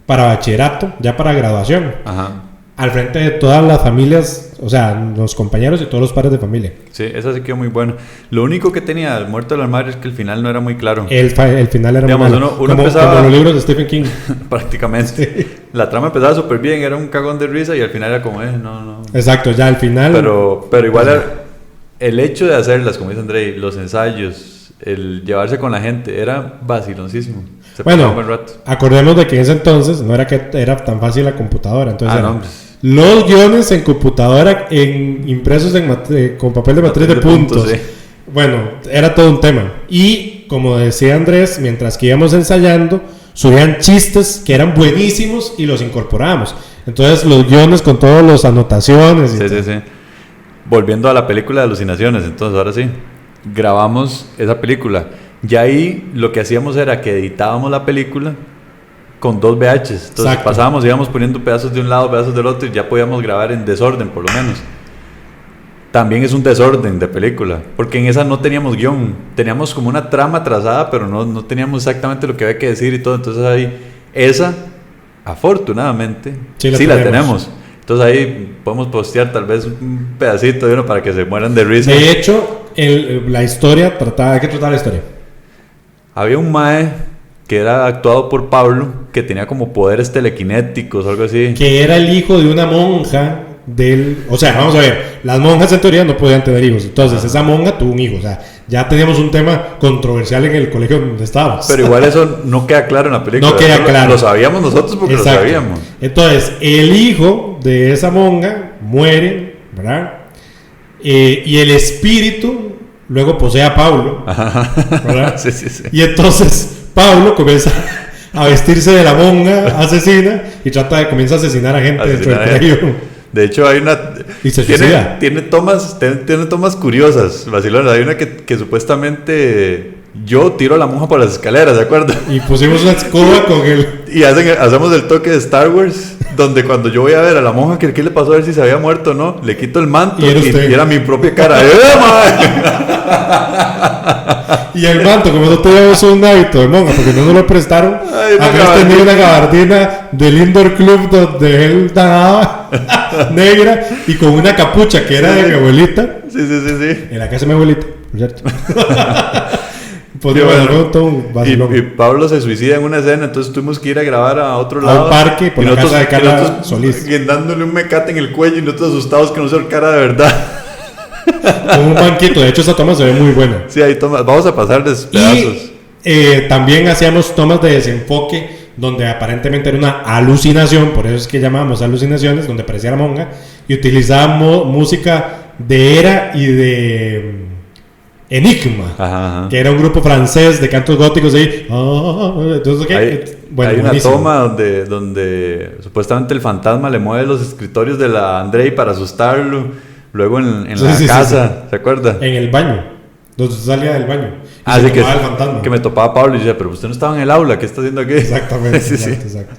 para bachillerato, ya para graduación. Ajá. Al frente de todas las familias, o sea, los compañeros y todos los padres de familia. Sí, esa sí quedó muy buena. Lo único que tenía el muerto del armario es que el final no era muy claro. El final era, digamos, muy malo. Uno empezaba, como los libros de Stephen King. Prácticamente. Sí. La trama empezaba súper bien, era un cagón de risa, y al final era como, no. Exacto, ya al final. Pero igual el hecho de hacerlas, como dice Andrei, los ensayos, el llevarse con la gente, era vaciloncísimo. Bueno, acordemos de que en ese entonces no era que era tan fácil la computadora. Entonces los guiones en computadora, impresos con papel de matriz de puntos. Sí. Bueno, era todo un tema. Y como decía Andrés, mientras que íbamos ensayando, subían chistes que eran buenísimos y los incorporábamos. Entonces los guiones con todas las anotaciones. Sí. Volviendo a la película de alucinaciones, entonces ahora sí, grabamos esa película. Ya ahí lo que hacíamos era que editábamos la película con 2 VHs. Entonces Exacto. Pasábamos, íbamos poniendo pedazos de un lado, pedazos del otro y ya podíamos grabar en desorden por lo menos. También es un desorden de película, porque en esa no teníamos guión, teníamos como una trama trazada, pero no teníamos exactamente lo que había que decir y todo. Entonces ahí, esa, afortunadamente, sí la tenemos. Entonces ahí podemos postear tal vez un pedacito de uno para que se mueran de risa. De hecho, la historia ¿de qué trataba la historia? Había un mae que era actuado por Pablo, que tenía como poderes telequinéticos o algo así. Que era el hijo de una monja o sea, vamos a ver, las monjas en teoría no podían tener hijos, entonces esa monja tuvo un hijo, o sea, ya teníamos un tema controversial en el colegio donde estábamos. Pero igual eso no queda claro en la película. No queda claro. Lo sabíamos nosotros porque Exacto. Lo sabíamos. Entonces, el hijo de esa monja muere, ¿verdad? Y el espíritu luego posee a Pablo, ¿verdad? Sí. Y entonces Pablo comienza a vestirse de la monja asesina y comienza a asesinar a gente dentro del colegio. De hecho hay una tiene tomas curiosas, vacilonas. Hay una que supuestamente yo tiro a la monja por las escaleras, ¿de acuerdo? Y pusimos una escoba con él. Y hacemos el toque de Star Wars, donde cuando yo voy a ver a la monja qué le pasó, a ver si se había muerto o no, le quito el manto y era mi propia cara. Y el manto, como no teníamos un hábito de monja, porque no nos lo prestaron, habías tenido una gabardina del indoor club donde él nadaba, negra, y con una capucha que era de mi abuelita. Sí. En la casa de mi abuelita, por cierto. Pues y Pablo se suicida en una escena, entonces tuvimos que ir a grabar a otro lado. A un parque, por la casa de Carla Solís. Dándole un mecate en el cuello y nosotros asustados que no se ahorcara de verdad. Con un banquito, de hecho esa toma se ve muy buena. Sí, ahí vamos a pasarles pedazos. Y también hacíamos tomas de desenfoque donde aparentemente era una alucinación, por eso es que llamábamos alucinaciones, donde aparecía la monja, y utilizábamos música de Era y de Enigma, ajá. Que era un grupo francés de cantos góticos ahí. Entonces, hay una toma donde supuestamente el fantasma le mueve los escritorios de la Andrei para asustarlo. Luego en la casa, ¿se acuerda? En el baño, donde salía del baño. Sí, que me topaba Pablo y decía, pero usted no estaba en el aula, ¿qué está haciendo aquí? Exactamente, exacto.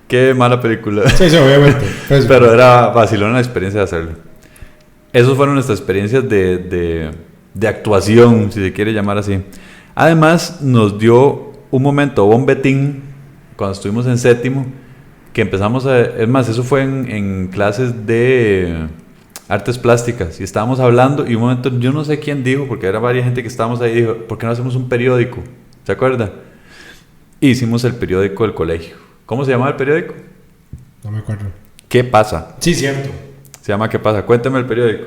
Qué mala película. Sí, obviamente. Pero era vacilona la experiencia de hacerlo. Esas fueron nuestras experiencias de actuación, si se quiere llamar así. Además, nos dio un momento bombetín cuando estuvimos en séptimo, que empezamos es más, eso fue en clases de artes plásticas, y estábamos hablando, y un momento, yo no sé quién dijo, porque era varias gente que estábamos ahí, dijo, ¿por qué no hacemos un periódico? ¿Se acuerda? Y hicimos el periódico del colegio. ¿Cómo se llamaba el periódico? No me acuerdo. ¿Qué pasa? Sí, cierto. Se llama ¿Qué pasa? Cuéntame el periódico.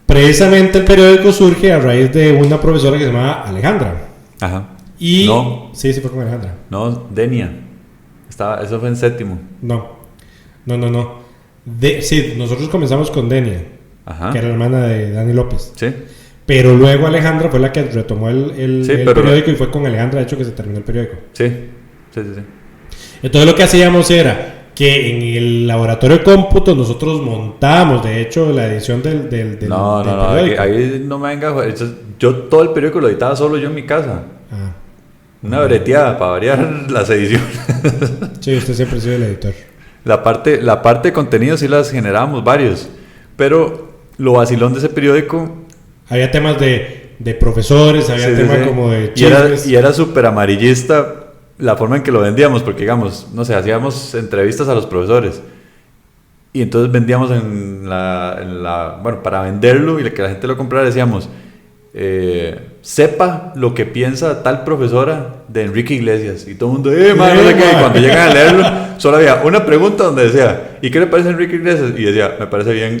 Precisamente el periódico surge a raíz de una profesora que se llamaba Alejandra. Ajá. Y no. Sí, fue con Alejandra. No, Denia. Eso fue en séptimo. No. Sí, nosotros comenzamos con Denia, ajá, que era la hermana de Dani López. Sí. Pero luego Alejandra fue la que retomó el periódico, y fue con Alejandra, de hecho, que se terminó el periódico. Sí. Entonces lo que hacíamos era que en el laboratorio de cómputo nosotros montábamos, de hecho, la edición del periódico. No, ahí no me venga. Yo todo el periódico lo editaba solo yo en mi casa. Una breteada para variar las ediciones. Sí, usted siempre ha sido el editor. La parte de contenido sí las generábamos varios, pero lo vacilón de ese periódico... Había temas de profesores, había temas como de chismes. Y era súper amarillista la forma en que lo vendíamos, porque digamos, no sé, hacíamos entrevistas a los profesores y entonces vendíamos bueno, para venderlo y que la gente lo comprara decíamos, sepa lo que piensa tal profesora de Enrique Iglesias, y todo el mundo, no sé qué, y cuando llegan a leerlo solo había una pregunta donde decía, ¿y qué le parece a Enrique Iglesias? Y decía, me parece bien.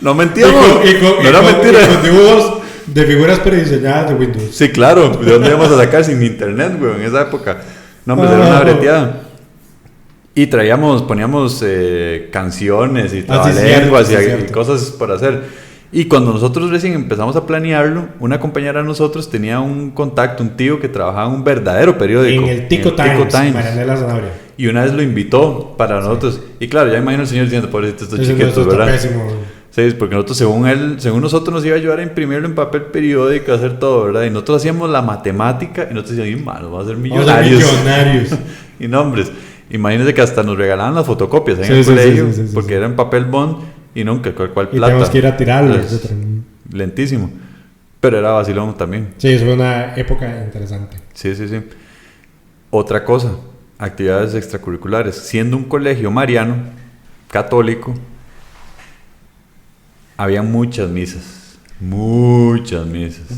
No mentíamos. No era mentira. Y con dibujos de figuras prediseñadas de Windows. Sí, claro. ¿De dónde íbamos a sacar sin internet, güey? En esa época. No, pues era una breteada. Y poníamos canciones y sí, trabalenguas cierto. y cosas por hacer. Y cuando nosotros recién empezamos a planearlo, una compañera de nosotros tenía un contacto, un tío que trabajaba en un verdadero periódico. En el Tico Times, Marianela Zanabria. Y una vez lo invitó para nosotros. Y claro, ya imagino al señor diciendo, pobrecito, estos chiquitos, no, ¿verdad? Pésimo. Sí, porque nosotros, según nosotros, nos iba a ayudar a imprimirlo en papel periódico, a hacer todo, ¿verdad? Y nosotros hacíamos la matemática y nosotros decíamos, malo, vamos a ser millonarios. Y nombres. Imagínense que hasta nos regalaban las fotocopias en el colegio, porque era en papel bond y nunca, ¿cuál plata? Y tenemos que ir a tirarlo, etc. Lentísimo. Pero era vacilón también. Sí, fue una época interesante. Sí. Otra cosa, actividades extracurriculares. Siendo un colegio mariano, católico, había muchas misas.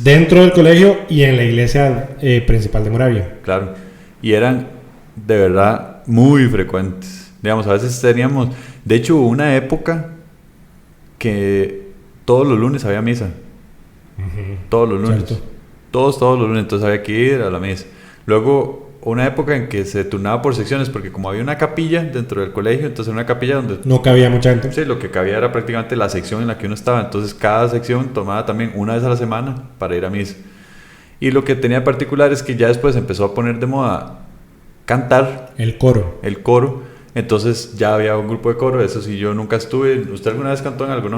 Dentro del colegio y en la iglesia principal de Moravia. Claro. Y eran, de verdad, muy frecuentes. Digamos, a veces teníamos... De hecho, hubo una época que todos los lunes había misa. Todos los lunes. Cierto. Todos los lunes. Entonces había que ir a la misa. Luego, una época en que se turnaba por secciones, porque como había una capilla dentro del colegio, entonces era una capilla donde... No cabía mucha gente. Sí, lo que cabía era prácticamente la sección en la que uno estaba. Entonces cada sección tomaba también una vez a la semana para ir a misa. Y lo que tenía particular es que ya después empezó a poner de moda cantar. El coro. Entonces ya había un grupo de coro. Eso sí, yo nunca estuve. ¿Usted alguna vez cantó en algo?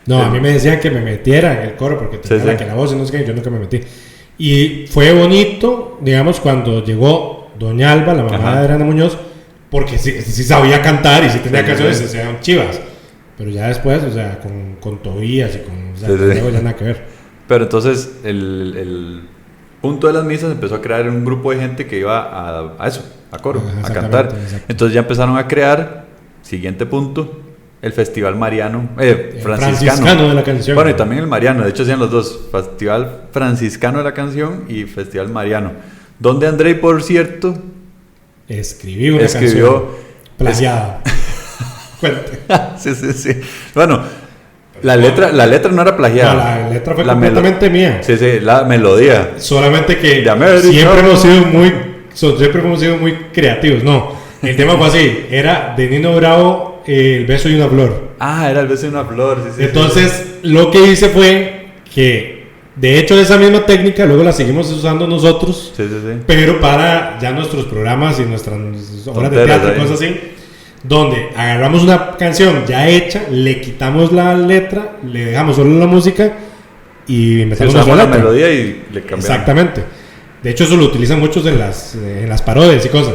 No, a mí me decían que me metiera en el coro porque tenía que la voz y no sé qué, yo nunca me metí. Y fue bonito, digamos, cuando llegó doña Alba, la mamá de Adriana Muñoz, porque sí sabía cantar y sí tenía canciones y se hacían chivas. Pero ya después, o sea, con Tobías y con... O sea, ya nada que ver. Pero entonces el punto de las misas empezó a crear un grupo de gente que iba a eso, a coro, a cantar. Exacto. Entonces ya empezaron a crear, siguiente punto, el Festival Mariano, franciscano de la canción. Bueno, y también el Mariano, de hecho hacían los dos, Festival Franciscano de la canción y Festival Mariano. Donde Andrei, por cierto, escribió una canción plagiada. Cuente. Sí. Bueno, la letra no era plagiada. No, la letra fue completamente mía. Sí, la melodía. Solamente que siempre hemos sido muy creativos. No, el tema fue así. Era de Nino Bravo, El beso de una flor. Era El beso de una flor. Sí. Entonces, lo que hice fue que, de hecho, esa misma técnica luego la seguimos usando nosotros. Sí. Pero para ya nuestros programas y nuestras obras de teatro y cosas así. Donde agarramos una canción ya hecha, le quitamos la letra, le dejamos solo la música y metemos la melodía y le cambiamos. Exactamente. De hecho, eso lo utilizan muchos en las parodias y cosas.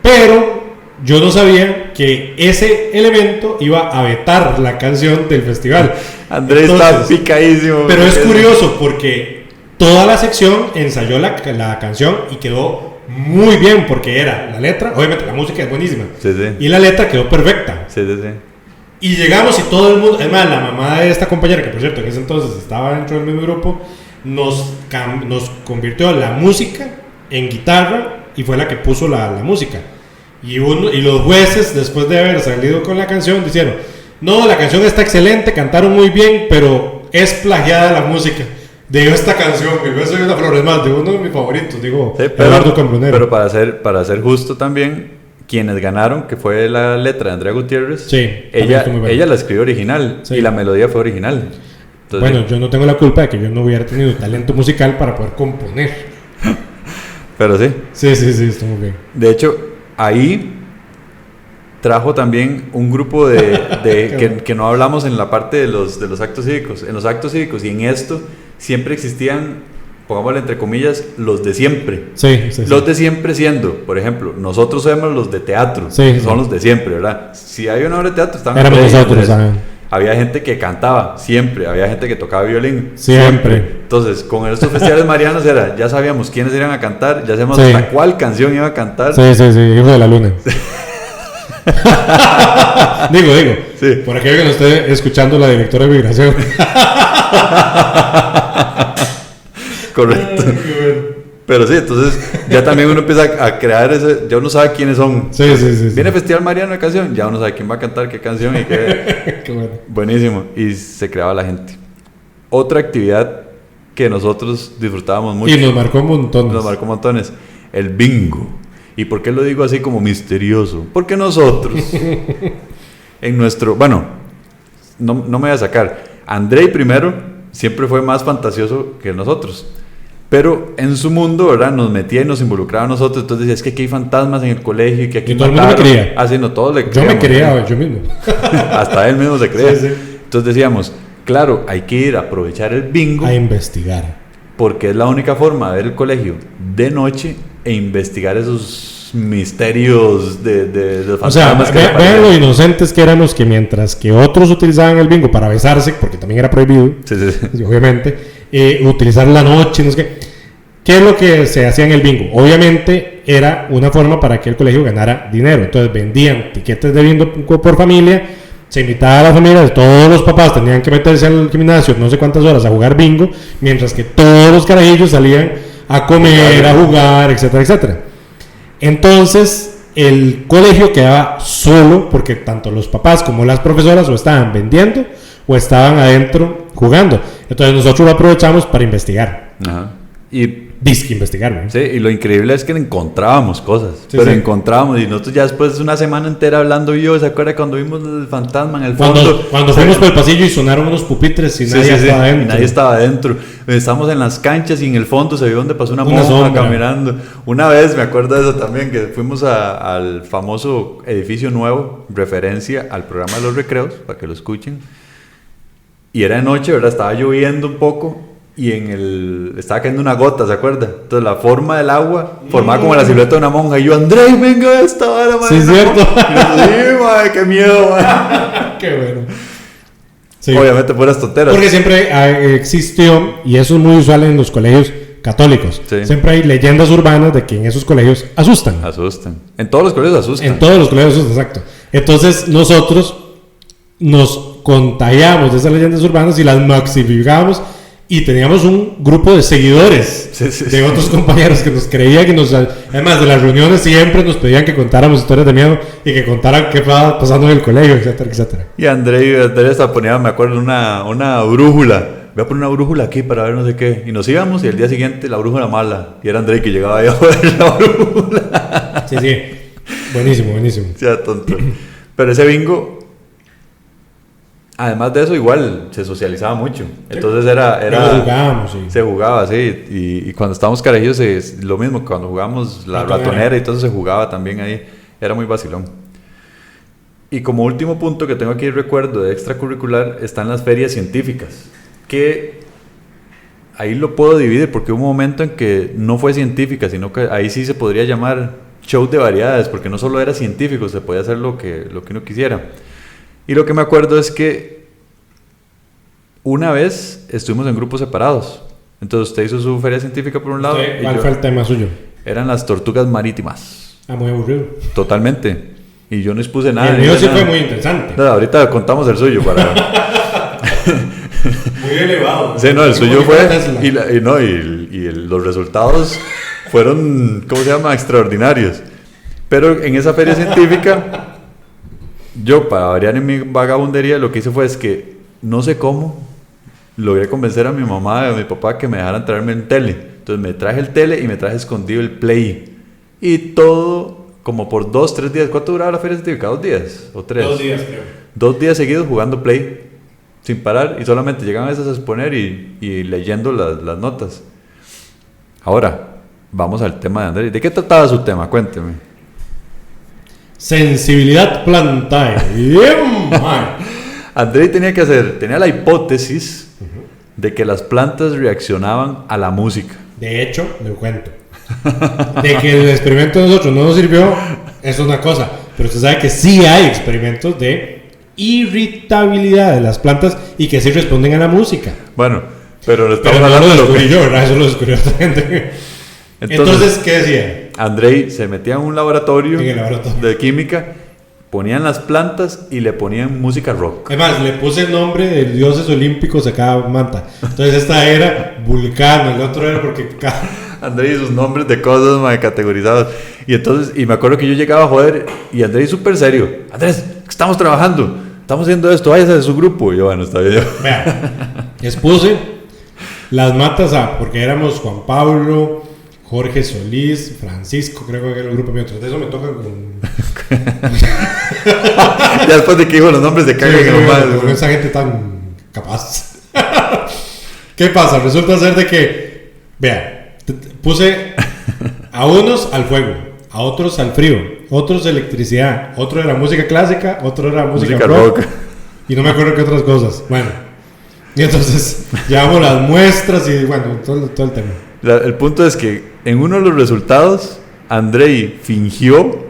Pero yo no sabía que ese elemento iba a vetar la canción del festival. Andrés está picadísimo. Pero es curioso porque toda la sección ensayó la canción y quedó muy bien, porque era la letra, obviamente la música es buenísima, y la letra quedó perfecta. Sí. Y llegamos y todo el mundo, además la mamá de esta compañera, que por cierto en ese entonces estaba dentro del mismo grupo, nos convirtió la música en guitarra y fue la que puso la música. Y los jueces, después de haber salido con la canción, dijeron: no, la canción está excelente, cantaron muy bien, pero es plagiada la música de esta canción, que yo soy una flor, más de uno de mis favoritos, digo, Eduardo Cambronero. Pero para ser justo también, quienes ganaron, que fue la letra de Andrea Gutiérrez, ella la escribió original, y la melodía fue original. Entonces, bueno, yo no tengo la culpa de que yo no hubiera tenido talento musical para poder componer. Pero sí. Sí, está muy bien. De hecho, ahí trajo también un grupo que no hablamos en la parte de los actos cívicos. En los actos cívicos y en esto siempre existían, pongámosle entre comillas, los de siempre. Sí. Los de siempre siendo, por ejemplo, nosotros somos los de teatro, son los de siempre, ¿verdad? Si hay una obra de teatro, éramos nosotros, había gente que cantaba siempre, había gente que tocaba violín siempre. Entonces, con estos festivales marianos ya sabíamos quiénes iban a cantar, ya sabíamos hasta cuál canción iba a cantar. Sí, Hijo de la Luna. digo, sí. Por aquello que nos esté escuchando la directora de Migración. Correcto. Pero sí, entonces ya también uno empieza a crear ya uno sabe quiénes son. Sí. Viene Festival Mariano de canción, ya uno sabe quién va a cantar qué canción y qué. Qué bueno. Buenísimo. Y se creaba la gente. Otra actividad que nosotros disfrutábamos mucho. Y nos marcó montones. El bingo. ¿Y por qué lo digo así como misterioso? Porque nosotros, en nuestro... Bueno, no me voy a sacar. Andrei primero siempre fue más fantasioso que nosotros. Pero en su mundo, ¿verdad? Nos metía y nos involucraba a nosotros. Entonces decía, es que aquí hay fantasmas en el colegio y que aquí y todo el mundo me creía. Ah, sí, no, todos le creíamos. Yo me creía yo mismo. Hasta él mismo se creía. Sí. Entonces decíamos, claro, hay que ir a aprovechar el bingo. A investigar. Porque es la única forma de ver el colegio de noche e investigar esos misterios de los fantasmas. O sea, vean lo inocentes que éramos, que mientras que otros utilizaban el bingo para besarse, porque también era prohibido, sí. Obviamente, utilizar la noche, no sé qué. ¿Qué es lo que se hacía en el bingo? Obviamente era una forma para que el colegio ganara dinero. Entonces vendían tiquetes de bingo por familia, se invitaba a las familias, todos los papás tenían que meterse al gimnasio no sé cuántas horas a jugar bingo, mientras que todos los carajillos salían a comer, a jugar, etcétera, etcétera. Entonces el colegio quedaba solo porque tanto los papás como las profesoras o estaban vendiendo o estaban adentro jugando. Entonces nosotros lo aprovechamos para investigar. Ajá. Y disque investigar, ¿no? Sí, y lo increíble es que encontrábamos cosas, sí, pero sí. Encontrábamos, y nosotros ya después de una semana entera hablando ¿se acuerda cuando vimos el fantasma en el fondo? Cuando fuimos por el pasillo y sonaron unos pupitres y nadie estaba adentro. Y nadie estaba adentro. Estábamos en las canchas y en el fondo se vio donde pasó una monja caminando. Una vez, me acuerdo de eso también, que fuimos al famoso edificio nuevo, referencia al programa de los recreos, para que lo escuchen. Y era de noche, ¿verdad? Estaba lloviendo un poco. Y estaba cayendo una gota, ¿se acuerda? Entonces la forma del agua formaba como la silueta de una monja. Y yo, Andrei, venga, esta vara, madre. Sí, es cierto. Sí, madre, qué miedo, madre. Qué bueno. Sí. Obviamente puras tonteras. Porque siempre existió, y eso es muy usual en los colegios católicos. Sí. Siempre hay leyendas urbanas de que en esos colegios asustan. En todos los colegios asustan. En todos los colegios asustan, exacto. Entonces nosotros nos contagiamos de esas leyendas urbanas y las maximizamos. Y teníamos un grupo de seguidores de otros compañeros que nos creían que además de las reuniones siempre nos pedían que contáramos historias de miedo y que contaran qué estaba pasando en el colegio, etcétera, etcétera. Y Andrei hasta ponía, me acuerdo, una brújula. Voy a poner una brújula aquí para ver no sé qué. Y nos íbamos y el día siguiente la brújula mala. Y era Andrei que llegaba ahí a ver la brújula. Sí. Buenísimo. Ya, tonto. Pero ese bingo... Además de eso, igual se socializaba mucho. Entonces jugábamos, sí. Se jugaba, sí. Y cuando estábamos carajillos, lo mismo. Cuando jugábamos la ratonera y todo eso se jugaba también ahí. Era muy vacilón. Y como último punto que tengo aquí, recuerdo de extracurricular, están las ferias científicas. Que ahí lo puedo dividir porque hubo un momento en que no fue científica, sino que ahí sí se podría llamar show de variedades. Porque no solo era científico, se podía hacer lo que uno quisiera. Y lo que me acuerdo es que una vez estuvimos en grupos separados. Entonces usted hizo su feria científica por un lado. ¿Cuál fue el tema suyo? Eran las tortugas marítimas. Muy aburrido. Totalmente. Y yo no expuse nada. El mío sí fue muy interesante. No, ahorita contamos el suyo para... Muy elevado. Sí, no, el suyo fue... Los resultados fueron, ¿cómo se llama? Extraordinarios. Pero en esa feria científica... Yo, para variar en mi vagabundería, lo que hice fue que, no sé cómo, logré convencer a mi mamá y a mi papá que me dejaran traerme el tele. Entonces me traje el tele y me traje escondido el Play. Y todo, como por 2-3 días. ¿Cuánto duraba la feria científica? ¿2 días? ¿O 3? 2 días, creo. 2 días seguidos jugando Play, sin parar. Y solamente llegaban a veces a exponer y leyendo las notas. Ahora, vamos al tema de Andrés. ¿De qué trataba su tema? Cuénteme. Sensibilidad plantae. Andrei tenía la hipótesis de que las plantas reaccionaban a la música. De hecho, le cuento. De que el experimento de nosotros no nos sirvió, es una cosa. Pero usted sabe que sí hay experimentos de irritabilidad de las plantas y que sí responden a la música. Bueno, pero estamos hablando no lo descubrí yo, ¿verdad? Eso lo descubrió otra gente. Entonces, ¿qué decía? Andrei se metía en un laboratorio de química, ponían las plantas y le ponían música rock. Además, le puse el nombre de dioses olímpicos a cada manta. Entonces esta era Vulcano, el otro era porque... Andrei sus nombres de cosas categorizados. Y me acuerdo que yo llegaba a joder y Andrei súper serio. Andrés, estamos trabajando, estamos haciendo esto, váyase de su grupo. Y yo, bueno, está bien. Vea, les puse las matas porque éramos Juan Pablo, Jorge Solís, Francisco, creo que era el grupo mío. Tras de eso me tocan con... Ya después de que dijo los nombres de cagan con esa gente tan capaz. ¿Qué pasa? Resulta ser de que, vea, puse a unos al fuego, a otros al frío, otros electricidad, otro era música clásica, otro era música rock. Y no me acuerdo qué otras cosas. Bueno, y entonces llevamos las muestras y bueno, todo el tema. El punto es que en uno de los resultados, Andrei fingió,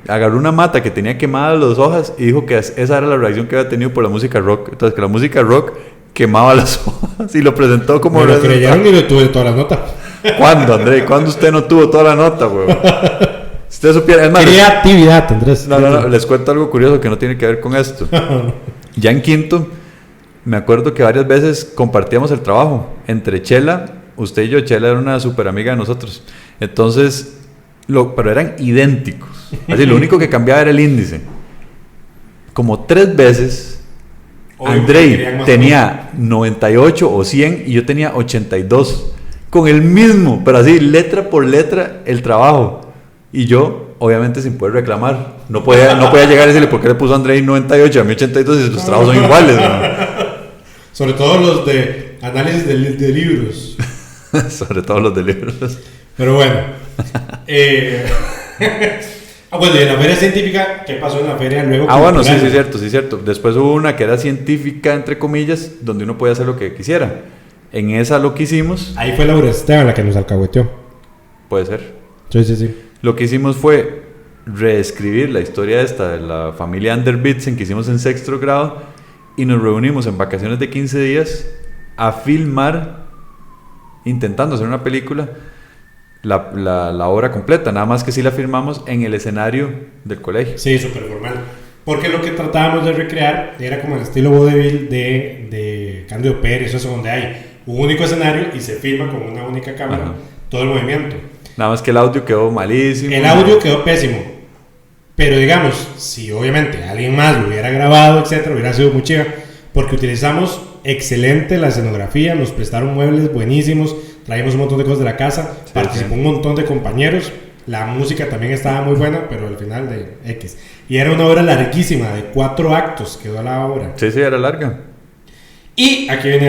agarró una mata que tenía quemadas las hojas y dijo que esa era la reacción que había tenido por la música rock. Entonces, que la música rock quemaba las hojas y lo presentó como... Me lo creyeron y lo tuve toda la nota. ¿Cuándo, Andrei? ¿Cuándo usted no tuvo toda la nota, weón? Si usted supiera... Es más, creatividad, Andrés. No, les cuento algo curioso que no tiene que ver con esto. Ya en quinto, me acuerdo que varias veces compartíamos el trabajo entre Chela, usted y yo. Chela era una súper amiga de nosotros. Entonces, pero eran idénticos. Así, lo único que cambiaba era el índice. Como 3 veces, Andrei tenía 98 o 100 y yo tenía 82. Con el mismo, pero así, letra por letra, el trabajo. Y yo, obviamente, sin poder reclamar. No podía llegar y decirle por qué le puso a Andrei 98 a mí 82 y sus trabajos son iguales, ¿no? Sobre todo los de análisis de libros. Sobre todo los de libros. Pero bueno. Bueno, y en la feria científica, ¿qué pasó en la feria luego? Bueno, sí, es cierto. Después hubo una que era científica, entre comillas, donde uno podía hacer lo que quisiera. En esa lo que hicimos... Ahí fue Laura Esteban la que nos alcahueteó. Puede ser. Sí. Lo que hicimos fue reescribir la historia esta de la familia Anderbitsen que hicimos en 6º grado y nos reunimos en vacaciones de 15 días a filmar, intentando hacer una película, la obra completa, nada más que sí la filmamos en el escenario del colegio. Sí, súper formal. Porque lo que tratábamos de recrear era como el estilo vodevil de Cándido Pérez, eso donde hay un único escenario y se filma con una única cámara. Ajá. Todo el movimiento. Nada más que el audio quedó malísimo. El audio quedó pésimo. Pero digamos, si obviamente alguien más lo hubiera grabado, etcétera, hubiera sido muy chiva. Porque utilizamos excelente la escenografía, nos prestaron muebles buenísimos, traímos un montón de cosas de la casa, sí, participó un montón de compañeros. La música también estaba muy buena, pero al final de X. Y era una obra larguísima, de 4 actos quedó la obra. Sí, era larga. Y aquí viene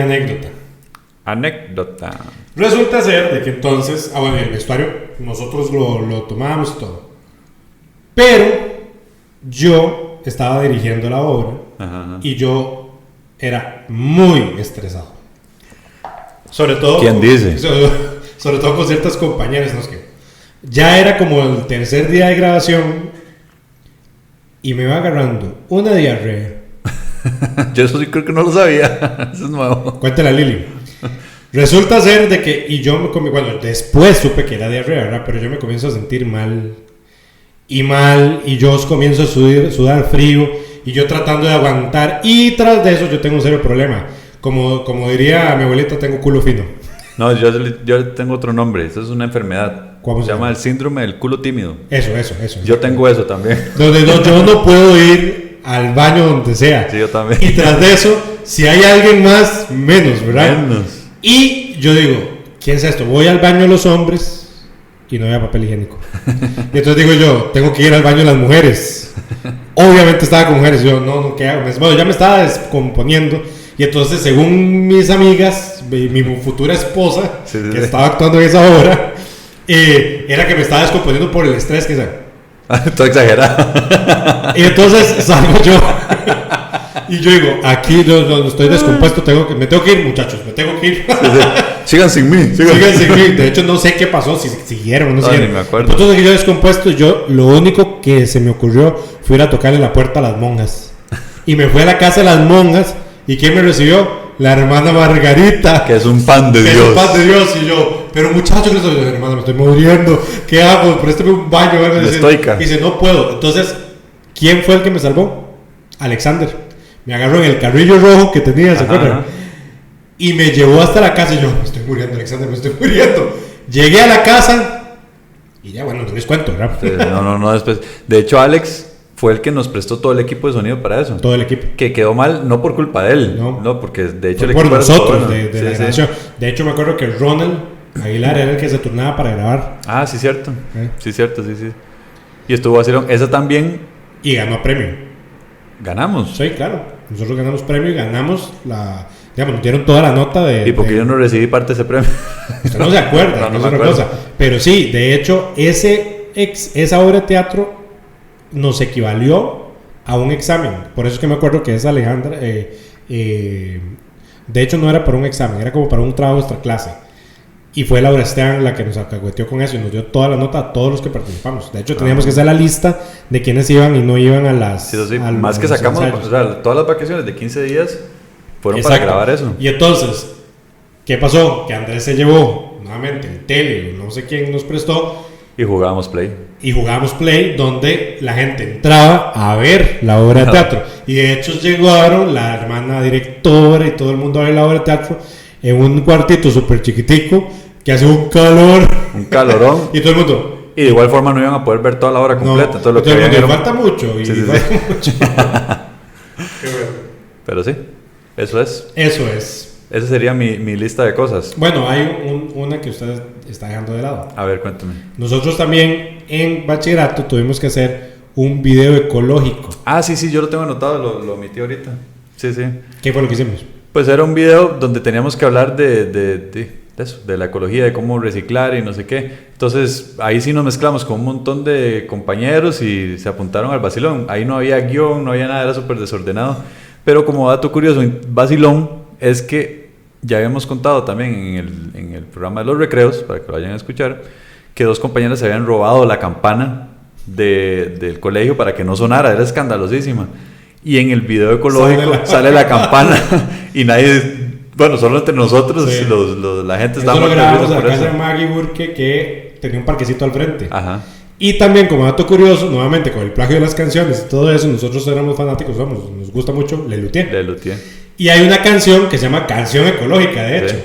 anécdota. Resulta ser de que entonces, bueno, el vestuario nosotros lo tomábamos y todo. Pero yo estaba dirigiendo la obra. Ajá. Y yo era muy estresado. Sobre todo... ¿Quién dice? Sobre todo con ciertas compañeras, ¿no? Es que ya era como el 3er día de grabación y me va agarrando una diarrea. Yo eso sí creo que no lo sabía. Eso es nuevo. Cuéntale a Lili. Resulta ser de que, y yo me comí, bueno, después supe que era diarrea, ¿verdad? Pero yo me comienzo a sentir mal, y yo comienzo a sudar frío, y yo tratando de aguantar, y tras de eso yo tengo un serio problema. Como diría mi abuelita, tengo culo fino. No, yo tengo otro nombre, eso es una enfermedad. ¿Cómo se llama? El síndrome del culo tímido. Eso. Yo tengo eso también. Donde yo no puedo ir al baño donde sea. Sí, yo también. Y tras de eso, si hay alguien más, menos, ¿verdad? Menos. Y yo digo, ¿qué es esto? Voy al baño de los hombres y no había papel higiénico. Y entonces digo yo, tengo que ir al baño de las mujeres. Obviamente estaba con mujeres. Yo, no, ¿qué hago? Bueno, ya me estaba descomponiendo. Y entonces, según mis amigas, mi futura esposa, que estaba actuando en esa obra, era que me estaba descomponiendo por el estrés que todo exagerado. Y entonces salgo yo. Y yo digo, aquí no estoy descompuesto, me tengo que ir, muchachos, me tengo que ir. Sigan sin mí. De hecho, no sé qué pasó, si siguieron o no siguieron. Ni me acuerdo. Entonces, que yo descompuesto, lo único que se me ocurrió fue ir a tocarle la puerta a las monjas. Y me fui a la casa de las monjas, ¿y quién me recibió? La hermana Margarita. Que es un pan de Dios. Es un pan de Dios. Y yo, pero muchachos, hermano, me estoy muriendo. ¿Qué hago? Préstame un baño. Estoica. Y dice, no puedo. Entonces, ¿quién fue el que me salvó? Alexander. Me agarró en el carrillo rojo que tenía, ¿se acuerdan? Y me llevó hasta la casa y yo, me estoy muriendo, Alexander, me estoy muriendo. Llegué a la casa y ya, bueno, no les cuento, ¿verdad? Sí, no, después. De hecho, Alex fue el que nos prestó todo el equipo de sonido para eso. Todo el equipo. Que quedó mal, no por culpa de él, no porque de hecho el equipo por nosotros, de la grabación. De hecho, me acuerdo que Ronald Aguilar era el que se turnaba para grabar. Ah, sí, cierto. Sí, cierto, sí. Y estuvo vacilón. Esa también. Y ganó premio. ¿Ganamos? Sí, claro. Nosotros ganamos premio y ganamos digamos, nos dieron toda la nota de... ¿Y porque yo no recibí parte de ese premio? Usted no se acuerda, no es otra cosa. Pero sí, de hecho, esa obra de teatro nos equivalió a un examen. Por eso es que me acuerdo que esa Alejandra... de hecho, no era para un examen, era como para un trabajo de nuestra clase. Y fue Laura Esteban la que nos alcahueteó con eso y nos dio toda la nota a todos los que participamos. De hecho, teníamos que hacer la lista de quienes iban y no iban a las... Sí, más que sacamos, o sea, todas las vacaciones de 15 días fueron Exacto. para grabar eso. Y entonces, ¿qué pasó? Que Andrés se llevó nuevamente el tele, no sé quién nos prestó. Y jugábamos Play. Donde la gente entraba a ver la obra de teatro. Y de hecho llegaron la hermana directora y todo el mundo a ver la obra de teatro en un cuartito súper chiquitico que hace un calor. Un calorón. Y todo el mundo... Y de igual forma no iban a poder ver toda la obra completa. No, todo lo que era... falta mucho. Y sí. mucho. Qué bueno. Pero sí, eso es. Esa sería mi lista de cosas. Bueno, hay una que usted está dejando de lado. A ver, cuéntame. Nosotros también en bachillerato tuvimos que hacer un video ecológico. Ah, sí, yo lo tengo anotado, lo omití ahorita. Sí. ¿Qué fue lo que hicimos? Pues era un video donde teníamos que hablar de eso, de la ecología, de cómo reciclar y no sé qué. Entonces ahí sí nos mezclamos con un montón de compañeros y se apuntaron al vacilón. Ahí no había guión, no había nada, era súper desordenado. Pero como dato curioso, vacilón es que ya habíamos contado también en el programa de los recreos, para que lo vayan a escuchar, que 2 compañeras se habían robado la campana del colegio para que no sonara, era escandalosísima. Y en el video ecológico sale la campana y nadie... Bueno, solo entre nosotros, sí. La gente está muy nerviosa por eso. Casa de Maggie Burke, que tenía un parquecito al frente. Ajá. Y también, como dato curioso, nuevamente con el plagio de las canciones y todo eso, nosotros éramos fanáticos, nos gusta mucho Le Luthier. Y hay una canción que se llama Canción Ecológica, de hecho. Sí.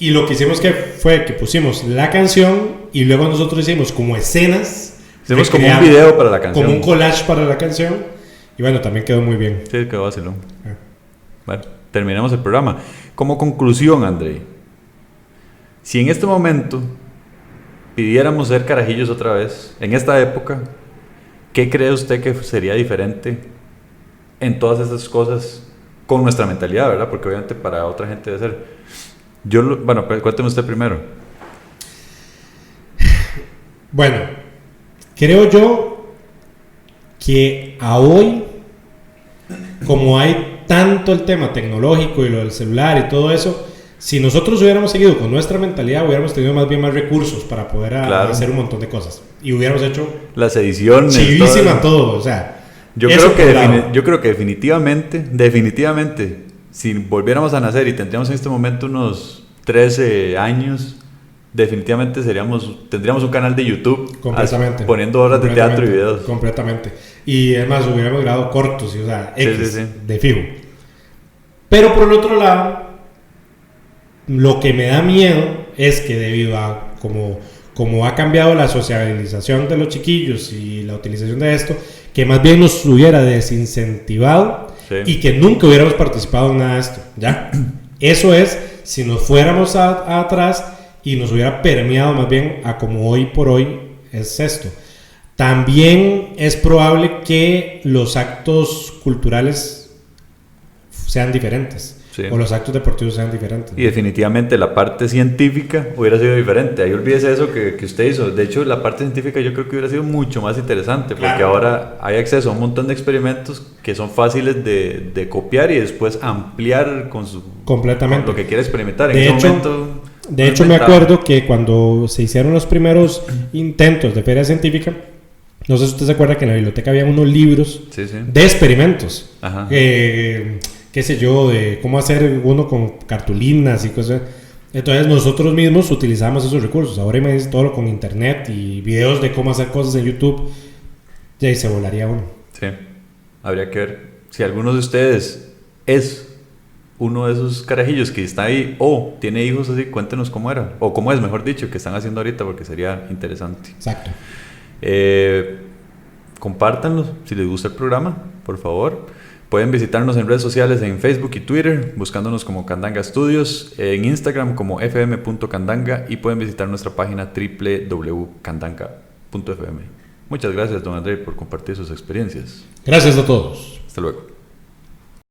Y lo que hicimos fue que pusimos la canción y luego nosotros hicimos como escenas. Hicimos como un video para la canción. Como un collage para la canción. Y bueno, también quedó muy bien. Sí, quedó vacilón. Bueno, terminamos el programa. Como conclusión, Andrei, si en este momento pidiéramos ser carajillos otra vez, en esta época, ¿qué cree usted que sería diferente en todas esas cosas con nuestra mentalidad, verdad? Porque obviamente para otra gente debe ser. Bueno, cuénteme usted primero. Bueno, creo yo que a hoy, como hay tanto el tema tecnológico y lo del celular y todo eso, si nosotros hubiéramos seguido con nuestra mentalidad, hubiéramos tenido más recursos para poder hacer un montón de cosas y hubiéramos hecho las ediciones, chivísima todo, o sea, yo creo que definitivamente si volviéramos a nacer y tendríamos en este momento unos 13 años, definitivamente tendríamos un canal de YouTube poniendo horas de teatro y videos. Completamente. Y además hubiéramos grabado cortos, o sea, X, sí. de fijo. Pero por el otro lado, lo que me da miedo es que debido a como ha cambiado la socialización de los chiquillos y la utilización de esto, que más bien nos hubiera desincentivado y que nunca hubiéramos participado en nada de esto, ¿ya? Eso es, si nos fuéramos atrás y nos hubiera permeado más bien a como hoy por hoy es esto. También es probable que los actos culturales sean diferentes. Sí. O los actos deportivos sean diferentes. Y definitivamente la parte científica hubiera sido diferente. Ahí olvídese eso que usted hizo. De hecho, la parte científica yo creo que hubiera sido mucho más interesante. Porque ahora hay acceso a un montón de experimentos que son fáciles de copiar y después ampliar completamente con lo que quiera experimentar. De hecho, me acuerdo que cuando se hicieron los primeros intentos de feria científica, no sé si usted se acuerda que en la biblioteca había unos libros de experimentos. Ajá. Qué sé yo, de cómo hacer uno con cartulinas y cosas. Entonces nosotros mismos utilizamos esos recursos. Ahora me dice todo con internet y videos de cómo hacer cosas en YouTube. Y ahí se volaría uno. Sí, habría que ver si alguno de ustedes es uno de esos carajillos que está ahí o tiene hijos así, cuéntenos cómo era, o cómo es, mejor dicho, que están haciendo ahorita, porque sería interesante. Exacto. Compártanlo si les gusta el programa, por favor. Pueden visitarnos en redes sociales, en Facebook y Twitter, buscándonos como Candanga Studios, en Instagram como fm.candanga, y pueden visitar nuestra página www.candanga.fm. Muchas gracias, don André, por compartir sus experiencias. Gracias a todos. Hasta luego.